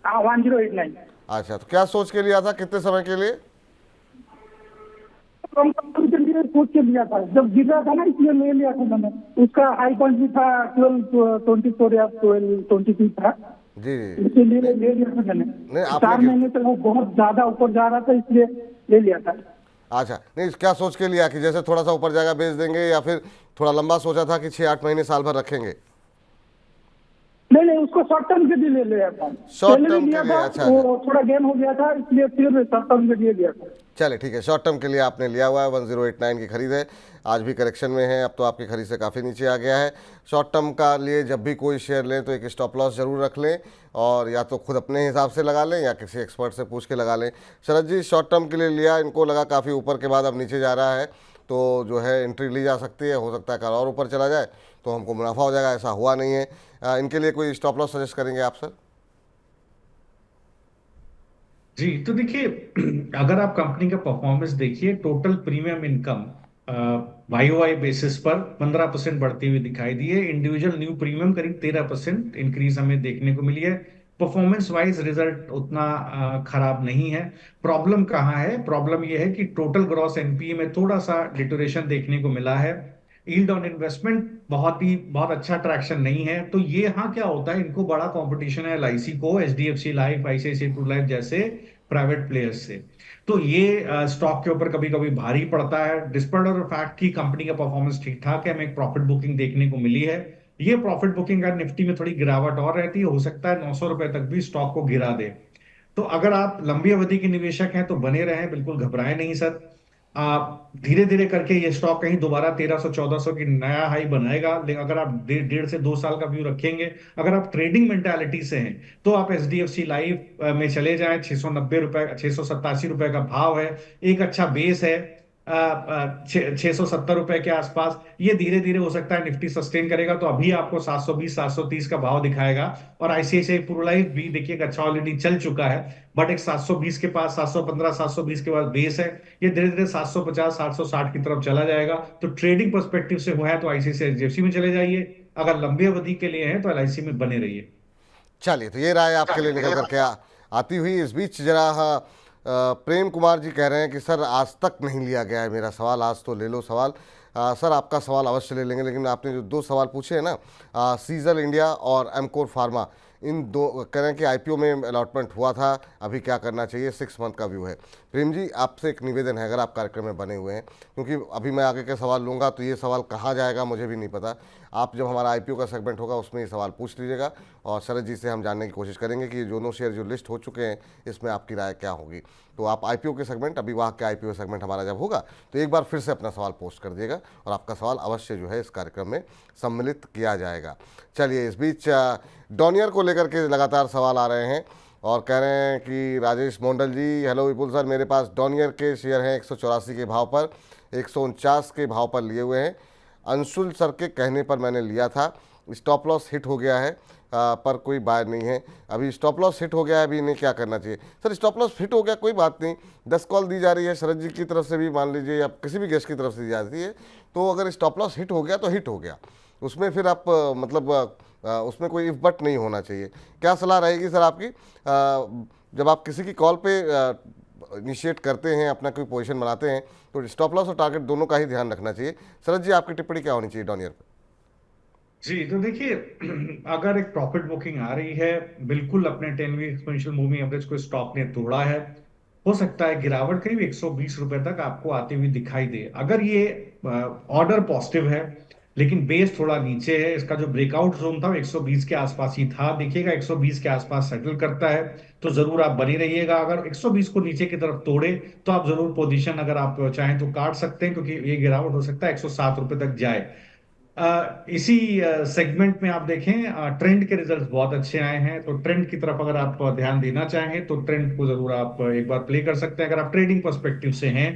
1089। अच्छा, तो क्या सोच के लिया था, कितने समय के लिए? कम कम के लिए सोच के लिया था, जब गिर रहा था ना इसलिए ले लिया था मैंने। उसका हाई पॉइंट भी था 1224 या 1222 था, जी जी। इसीलिए ले लिया था मैंने। नहीं, आपने 4 महीने से वो बहुत ज्यादा ऊपर जा रहा था, इसलिए ले लिया था। अच्छा, नहीं, क्या सोच के लिया कि जैसे थोड़ा सा ऊपर जाएगा बेच देंगे, या फिर थोड़ा लंबा सोचा था कि 6-8 महीने साल भर रखेंगे? नहीं नहीं, उसको शॉर्ट टर्म के लिए ले लिया था। शॉर्ट पहले भी टर्म लिया के लिए, था, अच्छा। वो थोड़ा गेम हो गया था, इसलिए फिर शॉर्ट टर्म के लिए लिया था। चले ठीक है, शॉर्ट टर्म के लिए आपने लिया हुआ है। 1089 की खरीद है, आज भी करेक्शन में है, अब तो आपकी खरीद से काफ़ी नीचे आ गया है। शॉर्ट टर्म का लिए जब भी कोई शेयर लें तो एक स्टॉप लॉस जरूर रख लें, और या तो खुद अपने हिसाब से लगा लें या किसी एक्सपर्ट से पूछ के लगा लें। शरद जी, शॉर्ट टर्म के लिए लिया, इनको लगा काफ़ी ऊपर के बाद अब नीचे जा रहा है, तो जो है एंट्री ली जा सकती है। हो सकता है कल और ऊपर चला जाए तो हमको मुनाफा हो जाएगा, ऐसा हुआ नहीं है। इनके लिए कोई स्टॉप लॉस सजेस्ट करेंगे आप सर? जी, तो देखिए, अगर आप कंपनी का परफॉर्मेंस देखिए, total premium income Y basis पर 15% बढ़ती हुई दिखाई दी है। इंडिविजुअल न्यू प्रीमियम करीब 13% इंक्रीज हमें देखने को मिली है। परफॉर्मेंस वाइज रिजल्ट उतना खराब नहीं है। प्रॉब्लम कहाँ है? प्रॉब्लम यह है कि टोटल ग्रॉस एनपीए में थोड़ा सा डिटोरेशन देखने को मिला है। यील्ड ऑन इन्वेस्टमेंट बहुत अच्छा ट्रैक्शन नहीं है। तो ये यहाँ क्या होता है, इनको बड़ा कंपटीशन है एलआईसी को, HDFC life, ICICI pru life जैसे प्राइवेट प्लेयर्स से। तो ये स्टॉक के ऊपर कभी कभी भारी पड़ता है। डिस्पाइट ऑफ फैक्ट की कंपनी का परफॉर्मेंस ठीक ठाक है, हमें एक प्रॉफिट बुकिंग देखने को मिली है। ये प्रॉफिट बुकिंग का निफ्टी में थोड़ी गिरावट और रहती है, हो सकता है 900 रुपए तक भी स्टॉक को गिरा दे। तो अगर आप लंबी अवधि के निवेशक हैं तो बने रहें, बिल्कुल घबराएं नहीं सर। आप धीरे धीरे करके ये स्टॉक कहीं दोबारा 1300-1400 की नया हाई बनाएगा। लेकिन अगर आप 1.5 से 2 साल का व्यू रखेंगे, अगर आप ट्रेडिंग मेंटालिटी से हैं, तो आप एचडीएफसी लाइफ में चले जाएं। 690 रुपए, 687 रुपए का भाव है, एक अच्छा बेस है। 670 रुपए के आसपास ये धीरे धीरे हो सकता है निफ्टी सस्टेन करेगा, तो अभी आपको 720-730 का भाव दिखाएगा। और आईसीआईसीआई प्रू लाइफ भी देखिए अच्छा ऑलरेडी चल चुका है, बट एक 720 के पास, 715-720 के बाद बेस है। ये धीरे धीरे 750-760 की तरफ चला जाएगा। तो ट्रेडिंग पर्सपेक्टिव से हुआ है तो आईसीआईसीआई एचडीएफसी में चले जाइए, अगर लंबी अवधि के लिए है तो एलआईसी में बने रहिए। चलिए, तो ये राय आपके लिए निकल करके आती हुई। इस बीच जरा प्रेम कुमार जी कह रहे हैं कि सर आज तक नहीं लिया गया है मेरा सवाल, आज तो ले लो सवाल। सर आपका सवाल अवश्य ले लेंगे, लेकिन आपने जो 2 सवाल पूछे हैं ना, सीजल इंडिया और एमकोर फार्मा, इन दो कह रहे हैं कि आईपीओ में अलॉटमेंट हुआ था, अभी क्या करना चाहिए, 6 मंथ का व्यू है। प्रेम जी, आपसे एक निवेदन है, अगर आप कार्यक्रम में बने हुए हैं, क्योंकि अभी मैं आगे के सवाल लूँगा तो ये सवाल कहाँ जाएगा मुझे भी नहीं पता। आप जब हमारा आईपीओ का सेगमेंट होगा उसमें ये सवाल पूछ लीजिएगा, और शरद जी से हम जानने की कोशिश करेंगे कि ये दोनों शेयर जो लिस्ट हो चुके हैं इसमें आपकी राय क्या होगी। तो आप आईपीओ के सेगमेंट, अभी वहाँ के आईपीओ सेगमेंट हमारा जब होगा तो एक बार फिर से अपना सवाल पोस्ट कर दिएगा, और आपका सवाल अवश्य जो है इस कार्यक्रम में सम्मिलित किया जाएगा। चलिए, इस बीच डॉनियर को लेकर के लगातार सवाल आ रहे हैं, और कह रहे हैं कि राजेश मोंडल जी, हेलो विपुल सर, मेरे पास डॉनियर के शेयर हैं 184 के भाव पर, 149 के भाव पर लिए हुए हैं। अंशुल सर के कहने पर मैंने लिया था, स्टॉप लॉस हिट हो गया है, पर कोई बाय नहीं है। अभी स्टॉप लॉस हिट हो गया है, अभी इन्हें क्या करना चाहिए? सर स्टॉप लॉस हिट हो गया कोई बात नहीं, 10 कॉल दी जा रही है शरद जी की तरफ से भी, मान लीजिए, या किसी भी गेस्ट की तरफ से दी जाती है, तो अगर स्टॉप लॉस हिट हो गया तो हिट हो गया, उसमें फिर आप मतलब उसमें कोई इफ बट नहीं होना चाहिए। क्या सलाह रहेगी सर आपकी जब आप किसी की कॉल पे इनिशिएट करते हैं, अपना कोई पोजीशन बनाते हैं, तो स्टॉप लॉस और टारगेट दोनों का ही ध्यान रखना चाहिए? शरद जी, आपकी टिप्पणी क्या होनी चाहिए डॉनियर पर? जी, तो देखिए, अगर एक प्रॉफिट बुकिंग आ रही है, बिल्कुल अपने 10 वीक एक्सपोनेंशियल मूविंग एवरेज को स्टॉक ने तोड़ा है। हो सकता है गिरावट करीब 120 रुपए तक आपको आती हुई दिखाई दे। अगर ये ऑर्डर पॉजिटिव है लेकिन बेस थोड़ा नीचे है, इसका जो ब्रेकआउट जोन था वो 120 के आसपास ही था, देखिएगा 120 के आसपास सेटल करता है तो जरूर आप बनी रहिएगा। अगर 120 को नीचे की तरफ तोड़े तो आप जरूर पोजीशन, अगर आप चाहें तो काट सकते हैं, क्योंकि ये गिरावट हो सकता है 107 रुपए तक जाए। इसी सेगमेंट में आप देखें, ट्रेंड के रिजल्ट्स बहुत अच्छे आए हैं, तो ट्रेंड की तरफ अगर आप ध्यान देना चाहें तो ट्रेंड को जरूर आप एक बार प्ले कर सकते हैं। अगर आप ट्रेडिंग पर्सपेक्टिव से हैं,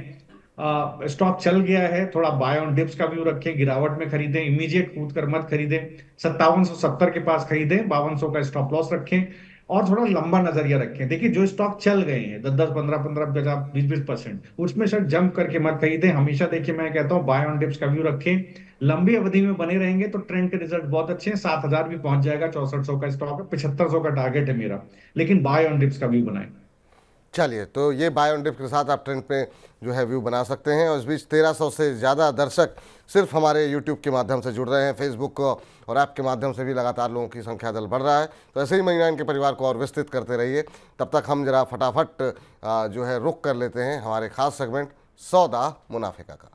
स्टॉक चल गया है, थोड़ा बाय ऑन डिप्स का व्यू रखें, गिरावट में खरीदें, इमीडिएट कूद कर मत खरीदें। 5770 के पास खरीदें, 5200 का स्टॉप लॉस रखें। और थोड़ा लंबा नजरिया रखें। देखिए जो स्टॉक चल गए हैं 10-10, 15-15, 20-20%, उसमें सर जंप करके मत खरीदें। हमेशा देखिए मैं कहता हूँ बाय ऑन डिप्स का व्यू रखें। लंबी अवधि में बने रहेंगे तो ट्रेंड के रिजल्ट बहुत अच्छे हैं। 7,000 भी पहुंच जाएगा, 6400 का स्टॉक है, 7500 का टारगेट है मेरा, लेकिन बाय ऑन डिप्स का व्यू बनाएं। चलिए, तो ये बाय ऑन डिप के साथ आप ट्रेंड पे जो है व्यू बना सकते हैं। और इस बीच 1300 से ज़्यादा दर्शक सिर्फ हमारे यूट्यूब के माध्यम से जुड़ रहे हैं। फेसबुक और ऐप के माध्यम से भी लगातार लोगों की संख्या दल बढ़ रहा है। तो ऐसे ही मनी नाइन के परिवार को और विस्तृत करते रहिए। तब तक हम जरा फटाफट जो है रुक कर लेते हैं हमारे खास सेगमेंट सौदा मुनाफिका का।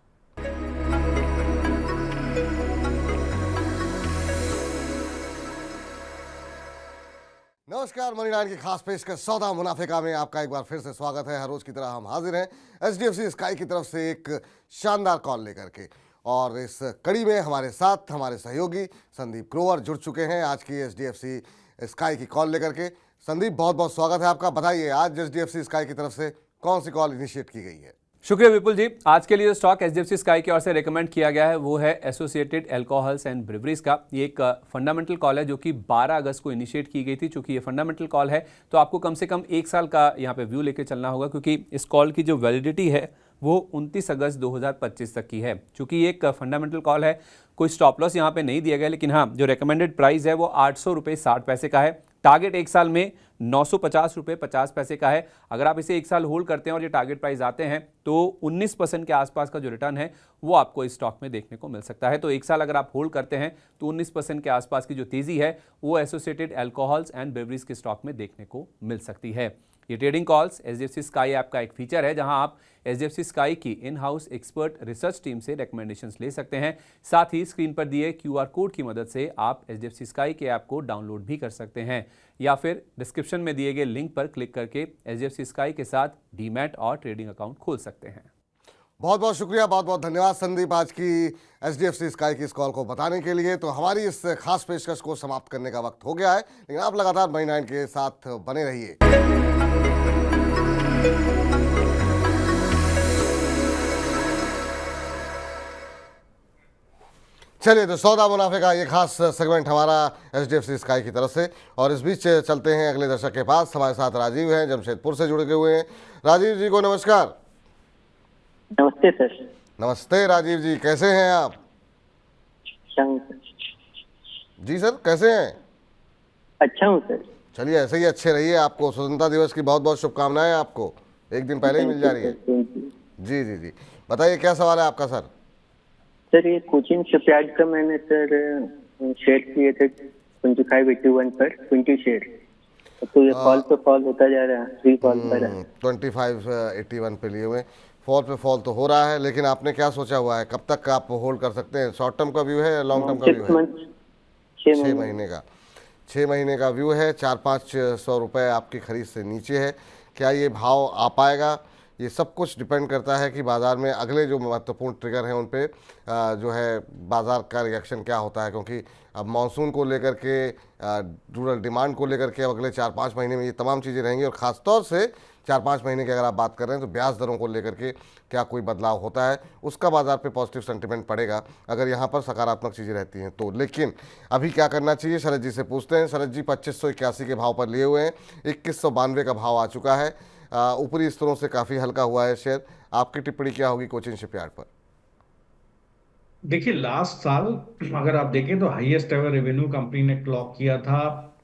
नमस्कार, मनी नाइन की खास पेशकश सौदा मुनाफिका में आपका एक बार फिर से स्वागत है। हर रोज की तरह हम हाजिर हैं HDFC स्काई की तरफ से एक शानदार कॉल लेकर के। और इस कड़ी में हमारे साथ हमारे सहयोगी संदीप ग्रोवर जुड़ चुके हैं आज की HDFC स्काई की कॉल लेकर के। संदीप, बहुत बहुत स्वागत है आपका। बताइए आज HDFC स्काई की तरफ से कौन सी कॉल इनिशिएट की गई है? शुक्रिया विपुल जी। आज के लिए जो स्टॉक HDFC स्काई की ओर से रेकमेंड किया गया है वो है एसोसिएटेड अल्कोहल्स एंड ब्रिवरीज का। ये एक फंडामेंटल कॉल है जो कि 12 अगस्त को इनिशिएट की गई थी। चूंकि ये फंडामेंटल कॉल है तो आपको कम से कम 1 साल का यहाँ पे व्यू लेके चलना होगा, क्योंकि इस कॉल की जो वैलिडिटी है वो 29 अगस्त 2025 तक की है। चूंकि ये एक फंडामेंटल कॉल है, कोई स्टॉप लॉस यहाँ पे नहीं दिया गया, लेकिन हाँ जो रिकमेंडेड प्राइस है वो 800 रुपये 60 पैसे का है। टारगेट 1 साल में 950 रुपये 50 पैसे का है। अगर आप इसे 1 साल होल्ड करते हैं और ये टारगेट प्राइस आते हैं तो 19% के आसपास का जो रिटर्न है वो आपको इस स्टॉक में देखने को मिल सकता है। तो 1 साल अगर आप होल्ड करते हैं तो 19% के आसपास की जो तेजी है वो एसोसिएटेड अल्कोहल्स एंड बेवरेज के स्टॉक में देखने को मिल सकती है। ये trading calls HDFC sky app का एक फीचर है जहां आप HDFC स्काई की in house expert research team से रिकमेंडेशंस ले सकते हैं। साथ ही स्क्रीन पर दिए QR कोड की मदद से आप HDFC स्काई के ऐप को डाउनलोड भी कर सकते हैं, या फिर डिस्क्रिप्शन में दिए गए लिंक पर क्लिक करके HDFC स्काई के साथ डीमैट और ट्रेडिंग अकाउंट खोल सकते हैं। बहुत बहुत शुक्रिया, बहुत बहुत धन्यवाद संदीप आज की HDFC स्काई की इस कॉल को बताने के लिए। तो हमारी इस खास पेशकश को समाप्त करने का वक्त हो गया है, लेकिन आप लगातार मनी नाइन के साथ बने रहिए। चलिए, तो सौदा मुनाफे का ये खास सेगमेंट हमारा HDFC स्काई की तरफ से। और इस बीच चलते हैं अगले दर्शक के पास। हमारे साथ राजीव हैं, जमशेदपुर से जुड़े हुए हैं। राजीव जी को नमस्कार। नमस्ते सर। नमस्ते राजीव जी, कैसे हैं आप? जी सर, कैसे हैं? अच्छा हूँ सर। चलिए, ऐसे ही अच्छे रहिए। आपको स्वतंत्रता दिवस की बहुत बहुत शुभकामनाएं। आपको एक दिन पहले ही मिल जा रही है। जी जी जी, बताइए क्या सवाल है आपका सर? सर ये कोचिन शिपयार्ड का मैंने सर शेयर किए थे 2581 पर 20 शेयर, तो ये कॉल पे कॉल होता जा रहा है, 3 कॉल पर है। 2581 पे लिए हुए, फॉल पे फॉल तो हो रहा है, लेकिन आपने क्या सोचा हुआ है, कब तक आप होल्ड कर सकते हैं? शॉर्ट टर्म का व्यू है या लॉन्ग टर्म का व्यू है? 6 महीने का। 6 महीने का व्यू है। 400-500 रुपये आपकी खरीद से नीचे है। क्या ये भाव आ पाएगा? ये सब कुछ डिपेंड करता है कि बाज़ार में अगले जो महत्वपूर्ण ट्रिगर हैं उन पे जो है बाज़ार का रिएक्शन क्या होता है। क्योंकि अब मानसून को लेकर के, रूरल डिमांड को लेकर के अब अगले 4-5 महीने में ये तमाम चीज़ें रहेंगी। और ख़ास तौर से 4-5 महीने की अगर आप बात कर रहे हैं तो ब्याज दरों को लेकर के क्या कोई बदलाव होता है, उसका बाज़ार पे पॉजिटिव सेंटिमेंट पड़ेगा अगर यहाँ पर सकारात्मक चीज़ें रहती हैं तो। लेकिन अभी क्या करना चाहिए, शरद जी से पूछते हैं। शरद जी 2581 के भाव पर लिए हुए हैं, 2192 का भाव आ चुका है। ऊपरी स्तरों से काफ़ी हल्का हुआ है शेयर। आपकी टिप्पणी क्या होगी कोचिन शिपयार्ड पर? देखिए लास्ट साल अगर आप देखें तो हाईएस्ट एवर रेवेन्यू कंपनी ने क्लॉक किया था।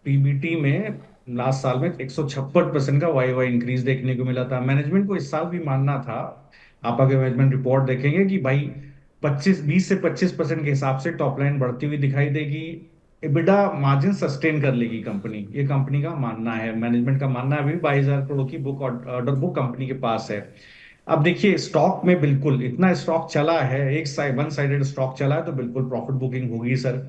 PBT में लास्ट साल में 156% का YoY इंक्रीज देखने को मिला था। मैनेजमेंट को इस साल भी मानना था, आप अगर मैनेजमेंट रिपोर्ट देखेंगे कि भाई 20 से 25% के हिसाब से टॉप लाइन बढ़ती हुई दिखाई देगी। EBITDA मार्जिन सस्टेन कर लेगी कंपनी, ये कंपनी का मानना है, मैनेजमेंट का मानना है। अभी 22,000 करोड़ की बुक ऑर्डर बुक कंपनी के पास है। अब देखिए स्टॉक में बिल्कुल इतना स्टॉक चला है, वन साइडेड स्टॉक चला है, तो बिल्कुल प्रॉफिट बुकिंग होगी सर।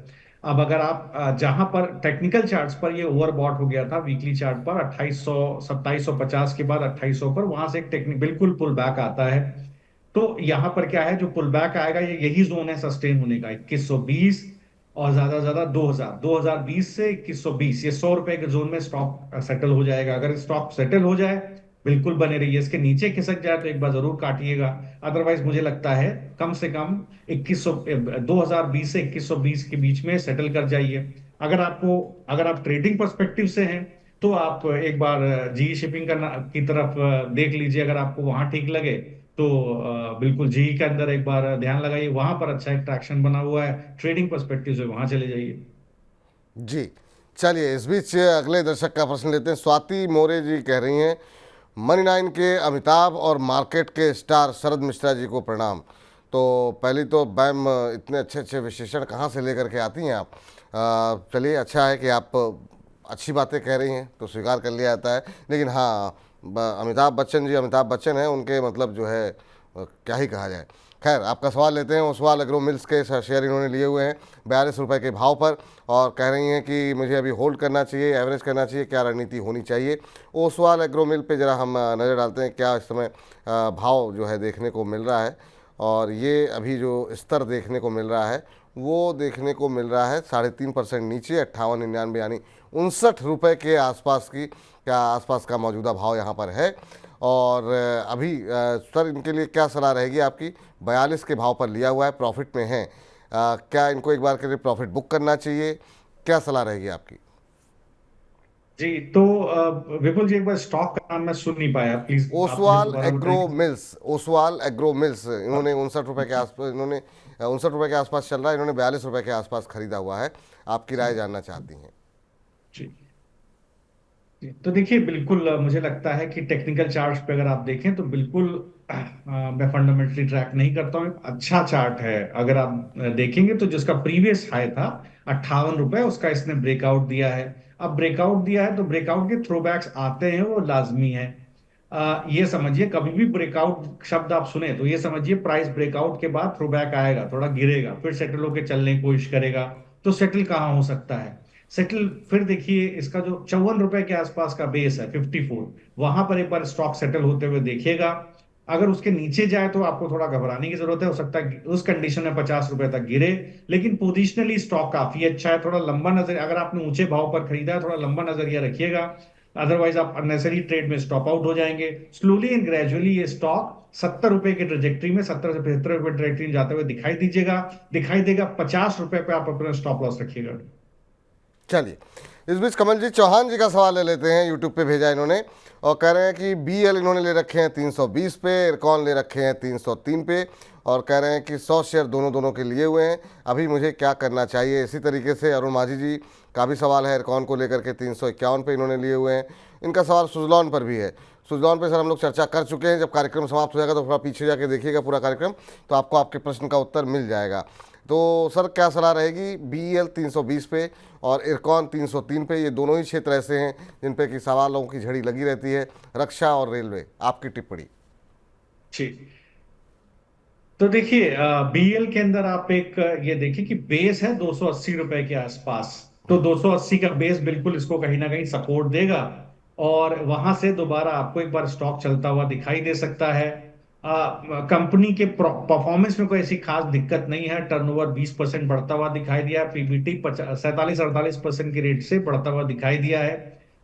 अब अगर आप जहां पर टेक्निकल चार्ट्स पर ये ओवरबॉट हो गया था, वीकली चार्ट पर 2750 के बाद 2800 पर, वहां से एक बिल्कुल पुल बैक आता है। तो यहाँ पर क्या है, जो पुल बैक आएगा ये यही जोन है सस्टेन होने का, 2120 और ज्यादा 2020 से 2120, ये 100 रुपए के जोन में स्टॉक सेटल हो जाएगा। अगर स्टॉक सेटल हो जाए बिल्कुल बने रहिए, इसके नीचे खिसक जाए तो एक बार जरूर काटिएगा। अदरवाइज मुझे लगता है कम से कम 2020 से 2120 के बीच में सेटल कर जाइए। अगर आप ट्रेडिंग पर्सपेक्टिव से हैं तो आप एक बार जी शिपिंग की तरफ देख लीजिए। अगर आपको वहां ठीक लगे तो बिल्कुल जी के अंदर एक बार ध्यान लगाइए, वहां पर अच्छा एक ट्रैक्शन बना हुआ है, ट्रेडिंग पर्सपेक्टिव से वहां चले जाइए। जी, चलिए इस बीच अगले दर्शक का प्रश्न लेते हैं। स्वाति मोरे जी कह रही हैं, मनी नाइन के अमिताभ और मार्केट के स्टार शरद मिश्रा जी को प्रणाम। तो पहली तो मैम, इतने अच्छे अच्छे विशेषण कहाँ से लेकर के आती हैं आप? चलिए, अच्छा है कि आप अच्छी बातें कह रही हैं तो स्वीकार कर लिया जाता है। लेकिन हाँ, अमिताभ बच्चन जी अमिताभ बच्चन हैं, उनके मतलब जो है क्या ही कहा जाए। खैर, आपका सवाल लेते हैं। ओसवाल एग्रो मिल्स के शेयर इन्होंने लिए हुए हैं 42 रुपये के भाव पर, और कह रही हैं कि मुझे अभी होल्ड करना चाहिए, एवरेज करना चाहिए, क्या रणनीति होनी चाहिए? ओसवाल एग्रो मिल पे ज़रा हम नज़र डालते हैं, क्या इस समय भाव जो है देखने को मिल रहा है। और ये अभी जो स्तर देखने को मिल रहा है वो देखने को मिल रहा है 3.5% नीचे, 58.99 यानी 59 रुपये के आसपास की आसपास का मौजूदा भाव यहाँ पर है। और अभी सर, इनके लिए क्या सलाह रहेगी आपकी? 42 के भाव पर लिया हुआ है, प्रॉफिट में है, क्या इनको एक बार के लिए प्रॉफिट बुक करना चाहिए? क्या सलाह रहेगी आपकी? जी, तो विपुल जी, एक बार स्टॉक का नाम मैं सुन नहीं पाया, प्लीज आप मुझे ओसवाल दोबारा एग्रो बताएंगे। मिल्स, ओसवाल एग्रो मिल्स, इन्होंने 59 रुपये के आसपास, इन्होंने 59 रुपये के आसपास चल रहा है, इन्होंने 42 रुपये के आसपास खरीदा हुआ है। आपकी राय जानना चाहती हैं? जी जी, तो देखिए, बिल्कुल मुझे लगता है कि टेक्निकल चार्ट्स पे अगर आप देखें तो बिल्कुल मैं फंडामेंटली ट्रैक नहीं करता हूँ। एक अच्छा चार्ट है, अगर आप देखेंगे तो जिसका प्रीवियस हाई था 58 रुपए, उसका इसने ब्रेकआउट दिया है। अब ब्रेकआउट दिया है तो ब्रेकआउट के थ्रोबैक्स आते हैं, वो लाजमी है। ये समझिए, कभी भी ब्रेकआउट शब्द आप सुने तो ये समझिए प्राइस ब्रेकआउट के बाद थ्रोबैक आएगा, थोड़ा गिरेगा, फिर सेटल होकर चलने की कोशिश करेगा। तो सेटल कहाँ हो सकता है? सेटल फिर देखिए, इसका जो 54 रुपए के आसपास का बेस है 54, वहां पर एक बार स्टॉक सेटल होते हुए देखिएगा। अगर उसके नीचे जाए तो आपको थोड़ा घबराने की जरूरत है, हो सकता है उस कंडीशन में 50 रुपए तक गिरे। लेकिन पोजिशनली स्टॉक काफी अच्छा है, थोड़ा लंबा नजर, अगर आपने ऊंचे भाव पर खरीदा है थोड़ा लंबा नजरिया रखिएगा, अदरवाइज आप अननेसरी ट्रेड में स्टॉप आउट हो जाएंगे। स्लोली एंड ग्रेजुअली ये स्टॉक 70 रुपए की ट्रेजेक्टरी में, 70 से 75 रुपए ट्रेजेक्टरी में जाते हुए दिखाई देगा। 50 रुपए पे आप अपना स्टॉप लॉस रखिएगा। चलिए, इस बीच कमल जी चौहान जी का सवाल ले लेते हैं, यूट्यूब पे भेजा इन्होंने, और कह रहे हैं कि BL इन्होंने ले रखे हैं 320 पे, इरकॉन ले रखे हैं 303 पे, और कह रहे हैं कि 100 शेयर दोनों के लिए हुए हैं, अभी मुझे क्या करना चाहिए? इसी तरीके से अरुण माझी जी का भी सवाल है, इरकॉन को लेकर के 351 पे इन्होंने लिए हुए हैं। इनका सवाल सुजलॉन पर भी है। सुजलॉन पे सर हम लोग चर्चा कर चुके हैं, जब कार्यक्रम समाप्त हो जाएगा तो थोड़ा पीछे जाके देखिएगा पूरा कार्यक्रम, तो आपको आपके प्रश्न का उत्तर मिल जाएगा। तो सर, क्या सलाह रहेगी? BL 320 पे और इरकॉन 303 पे, ये दोनों ही क्षेत्र ऐसे हैं जिन पे कि सवालों की झड़ी लगी रहती है, रक्षा और रेलवे। आपकी टिप्पणी? जी, तो देखिए, BL के अंदर आप एक ये देखिए कि बेस है 280 रुपए के आसपास, तो 280 का बेस बिल्कुल इसको कहीं ना कहीं सपोर्ट देगा, और वहां से दोबारा आपको एक बार स्टॉक चलता हुआ दिखाई दे सकता है। कंपनी के परफॉर्मेंस में कोई ऐसी खास दिक्कत नहीं है, टर्नओवर 20% बढ़ता हुआ दिखाई दिया है, PBT 47-48% की रेट से बढ़ता हुआ दिखाई दिया है,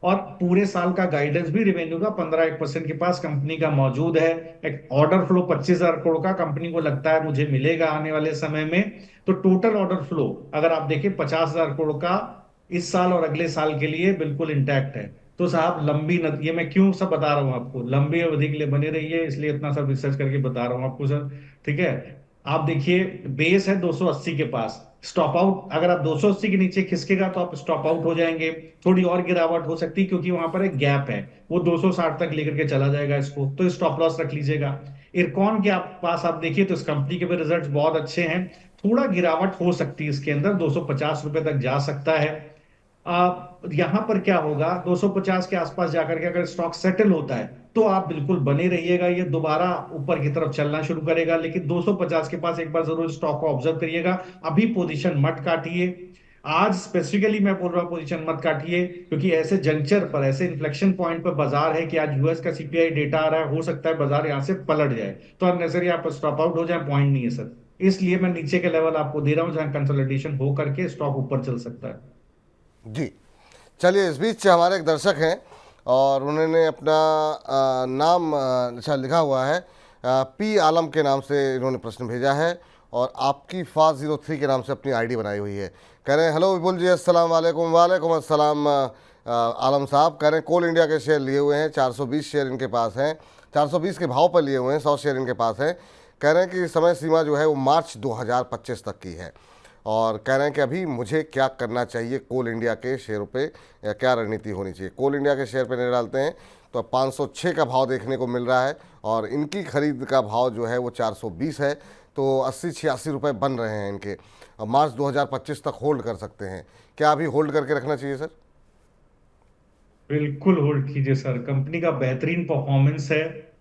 और पूरे साल का गाइडेंस भी रेवेन्यू का 15% के पास कंपनी का मौजूद है। एक ऑर्डर फ्लो 25,000 करोड़ का कंपनी को लगता है मुझे मिलेगा आने वाले समय में। तो टोटल ऑर्डर फ्लो अगर आप देखें 50,000 करोड़ का इस साल और अगले साल के लिए बिल्कुल इंटैक्ट है। तो साहब, ये मैं क्यों सब बता रहा हूं आपको, लंबी अवधि के लिए बने रहिए, इसलिए इतना सब रिसर्च करके बता रहा हूं आपको सर। ठीक है, आप देखिए बेस है 280 के पास, स्टॉप आउट अगर आप 280 के नीचे खिसकेगा तो आप स्टॉप आउट हो जाएंगे। थोड़ी और गिरावट हो सकती है क्योंकि वहां पर एक गैप है, वो 260 तक लेकर के चला जाएगा इसको, तो स्टॉप लॉस रख लीजिएगा। इरकॉन के पास आप देखिए तो इस कंपनी के भी रिजल्ट्स बहुत अच्छे हैं, थोड़ा गिरावट हो सकती है इसके अंदर, 250 रुपए तक जा सकता है। यहां पर क्या होगा, 250 के आसपास जाकर के अगर स्टॉक सेटल होता है तो आप बिल्कुल बने रहिएगा, ये दोबारा ऊपर की तरफ चलना शुरू करेगा। लेकिन 250 के पास एक बार जरूर स्टॉक को ऑब्जर्व करिएगा, अभी पोजीशन मत काटिए। आज स्पेसिफिकली मैं बोल रहा हूं पोजीशन मत काटिए, क्योंकि ऐसे जंक्चर पर, ऐसे इन्फ्लेक्शन पॉइंट पर बाजार है कि आज यूएस का CPI डेटा आ रहा है, हो सकता है बाजार यहां से पलट जाए, तो अननेसेसरी आप स्टॉप आउट हो जाए, पॉइंट नहीं है सर। इसलिए मैं नीचे के लेवल आपको दे रहा हूं जहां कंसोलिडेशन हो करके स्टॉक ऊपर चल सकता है। जी, चलिए, इस बीच हमारे एक दर्शक हैं और उन्होंने अपना नाम अच्छा लिखा हुआ है, P आलम के नाम से इन्होंने प्रश्न भेजा है, और आपकी फाज 03 के नाम से अपनी ID बनाई हुई है। कह रहे हैं, हेलो विपुल जी, अस्सलाम वालेकुम। वालेकुम अस्सलाम आलम साहब कह रहे हैं कोल इंडिया के शेयर लिए हुए हैं, 420 शेयर इनके पास हैं, 420 के भाव पर लिए हुए हैं, 100 शेयर इनके पास हैं। कह रहे हैं कि समय सीमा जो है वो मार्च 2025 तक की है और कह रहे हैं कि अभी मुझे क्या करना चाहिए कोल इंडिया के शेयरों पे, या क्या रणनीति होनी चाहिए। कोल इंडिया के शेयर पे नजर डालते हैं तो 506 का भाव देखने को मिल रहा है और इनकी खरीद का भाव जो है वो 420 है, तो 80-86 रुपये बन रहे हैं इनके। अब मार्च 2025 तक होल्ड कर सकते हैं, क्या अभी होल्ड करके रखना चाहिए सर? बिल्कुल होल्ड कीजिए सर, कंपनी का बेहतरीन परफॉर्मेंस है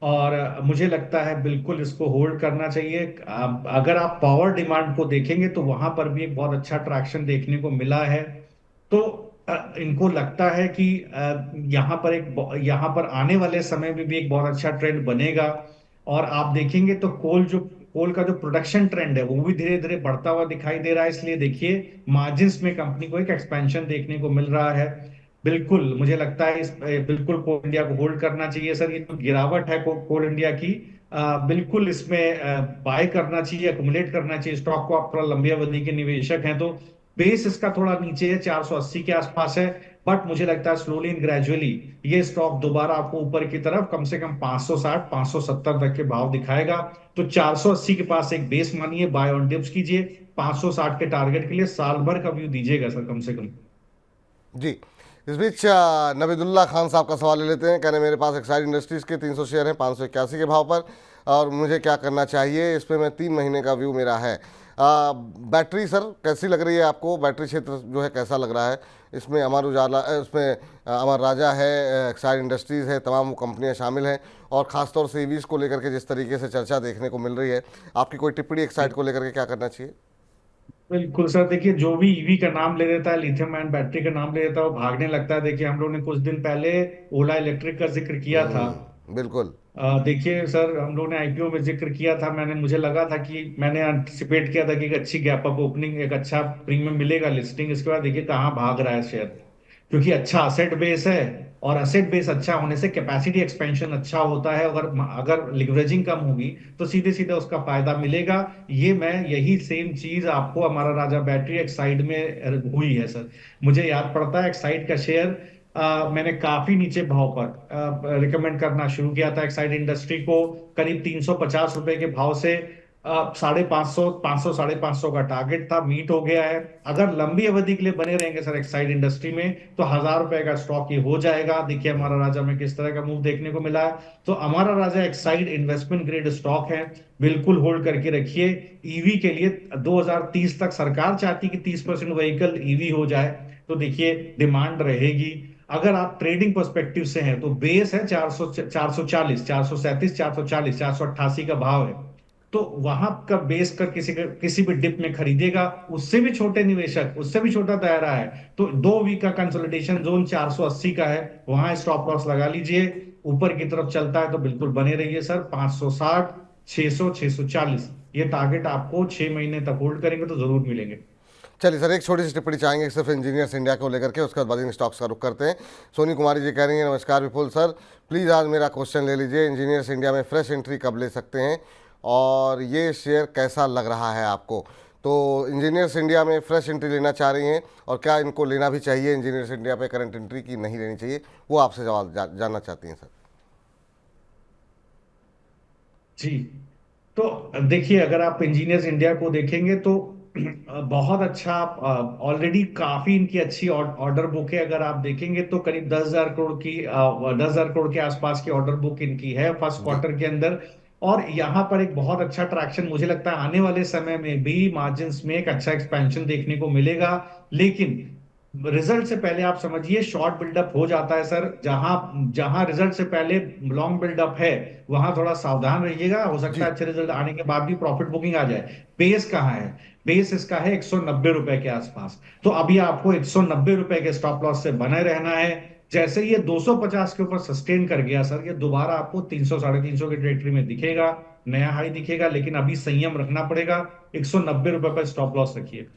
और मुझे लगता है बिल्कुल इसको होल्ड करना चाहिए। अगर आप पावर डिमांड को देखेंगे तो वहां पर भी एक बहुत अच्छा ट्रैक्शन देखने को मिला है। तो इनको लगता है कि यहाँ पर आने वाले समय में भी एक बहुत अच्छा ट्रेंड बनेगा। और आप देखेंगे तो कोल का जो प्रोडक्शन ट्रेंड है वो भी धीरे धीरे बढ़ता हुआ दिखाई दे रहा है। इसलिए देखिए मार्जिन्स में कंपनी को एक एक्सपेंशन देखने को मिल रहा है। बिल्कुल मुझे लगता है बिल्कुल कोल इंडिया को होल्ड करना चाहिए सर। ये जो गिरावट है कोल इंडिया की, बिल्कुल इसमें बाय करना चाहिए, अकुमुलेट करना चाहिए स्टॉक को। आप थोड़ा लंबी अवधि के निवेशक हैं तो बेस इसका थोड़ा नीचे है, 480 के आसपास है, बट मुझे लगता है स्लोली एंड ग्रेजुअली ये स्टॉक दोबारा आपको ऊपर की तरफ कम से कम 560-570 तक के भाव दिखाएगा। तो 480 के पास एक बेस मानिए, बाय ऑन डिप्स कीजिए, 560 के टारगेट के लिए साल भर का व्यू दीजिएगा सर कम से कम। जी, इस बीच नबीदुल्ला खान साहब का सवाल ले लेते हैं। कहने मेरे पास एक्साइड इंडस्ट्रीज़ के 300 शेयर हैं 581 के भाव पर और मुझे क्या करना चाहिए, इस पर मैं 3 महीने का व्यू मेरा है। बैटरी सर कैसी लग रही है आपको? बैटरी क्षेत्र जो है कैसा लग रहा है? इसमें अमर उजाला, इसमें अमर राजा है, एक्साइड इंडस्ट्रीज़ है, तमाम कंपनियां शामिल हैं और ख़ासतौर से ईवीज़ को लेकर के जिस तरीके से चर्चा देखने को मिल रही है, आपकी कोई टिप्पणी एक्साइड को लेकर के क्या करना चाहिए? बिल्कुल सर, देखिए जो भी ईवी का नाम ले लेता है, लिथियम आयन बैटरी का नाम ले लेता है, वो भागने लगता है। देखिए हम लोग ने कुछ दिन पहले ओला इलेक्ट्रिक का जिक्र किया था। बिल्कुल। देखिए सर, हम लोग ने आईपीओ में जिक्र किया था। मुझे लगा था कि मैंने एंटिसिपेट किया था कि एक अच्छी गैप अप ओपनिंग, एक अच्छा प्रीमियम मिलेगा लिस्टिंग। इसके बाद देखिए कहाँ भाग रहा है शेयर, क्योंकि अच्छा असेट बेस है और असेट बेस अच्छा होने से कैपेसिटी एक्सपेंशन अच्छा होता है। अगर लिवरेजिंग कम होगी तो सीधे सीधे उसका फायदा मिलेगा। यही सेम चीज आपको हमारा राजा बैटरी एक्साइड में हुई है सर। मुझे याद पड़ता है एक्साइड का शेयर मैंने काफी नीचे भाव पर रिकमेंड करना शुरू किया था। एक्साइड इंडस्ट्री को करीब 350 रुपए के भाव से 550 का टारगेट था, मीट हो गया है। अगर लंबी अवधि के लिए बने रहेंगे सर एक्साइड इंडस्ट्री में तो 1000 रुपए का स्टॉक ये हो जाएगा। देखिए हमारा राजा में किस तरह का मूव देखने को मिला है। तो हमारा राजा एक्साइड इन्वेस्टमेंट ग्रेड स्टॉक है, बिल्कुल होल्ड करके रखिए। ईवी के लिए 2030 तक सरकार चाहती कि 30% व्हीकल ईवी हो जाए, तो देखिए डिमांड रहेगी। अगर आप ट्रेडिंग पर्सपेक्टिव से हैं तो बेस है 440, 437, 440, 488 का भाव है। तो वहां का बेस कर किसी भी डिप में खरीदेगा, उससे भी छोटे निवेशक, उससे भी छोटा दायरा है तो 2 वीक का कंसोलिडेशन जोन 480 का है, वहां स्टॉप लॉस लगा लीजिए। ऊपर की तरफ चलता है तो बिल्कुल बने रहिए सर। 560, 600, 640 ये टारगेट आपको 6 महीने तक होल्ड करेंगे तो जरूर मिलेंगे। चलिए सर, एक छोटी सी टिप्पणी चाहेंगे सिर्फ इंजीनियर्स इंडिया को लेकर के, उसके बाद इन स्टॉक्स का रुख करते हैं। सोनी कुमारी जी कह रही हैं नमस्कार विपुल सर, प्लीज़ आज मेरा क्वेश्चन ले लीजिए, इंजीनियर्स इंडिया में फ्रेश एंट्री कब ले सकते हैं और ये शेयर कैसा लग रहा है आपको? तो इंजीनियर्स इंडिया में फ्रेश एंट्री लेना चाह रही हैं और क्या इनको लेना भी चाहिए इंजीनियर्स इंडिया पे करंट एंट्री की नहीं लेनी चाहिए, वो आपसे जवाब जानना चाहती हैं सर। जी, तो देखिए अगर आप इंजीनियर्स इंडिया को देखेंगे तो बहुत अच्छा, ऑलरेडी काफी इनकी अच्छी ऑर्डर बुक है। अगर आप देखेंगे तो करीब 10,000 करोड़ की 10,000 करोड़ के आसपास की ऑर्डर बुक इनकी है फर्स्ट क्वार्टर के अंदर। और यहाँ पर एक बहुत अच्छा ट्रैक्शन, मुझे लगता है आने वाले समय में भी मार्जिन्स में एक अच्छा एक्सपेंशन देखने को मिलेगा। लेकिन रिजल्ट से पहले आप समझिए शॉर्ट बिल्डअप हो जाता है सर। जहां रिजल्ट से पहले लॉन्ग बिल्डअप है वहां थोड़ा सावधान रहिएगा, हो सकता है अच्छे रिजल्ट आने के बाद भी प्रॉफिट बुकिंग आ जाए। बेस कहाँ है? बेस इसका है 190 रुपए के आसपास। तो अभी आपको 190 रुपए के स्टॉप लॉस से बने रहना है। जैसे ये 250 के ऊपर सस्टेन कर गया सर, ये दोबारा आपको 300 साढ़े 300 के टेरिटरी में दिखेगा, नया हाई दिखेगा। लेकिन अभी संयम रखना पड़ेगा, 190 रुपए पर स्टॉप लॉस रखिए।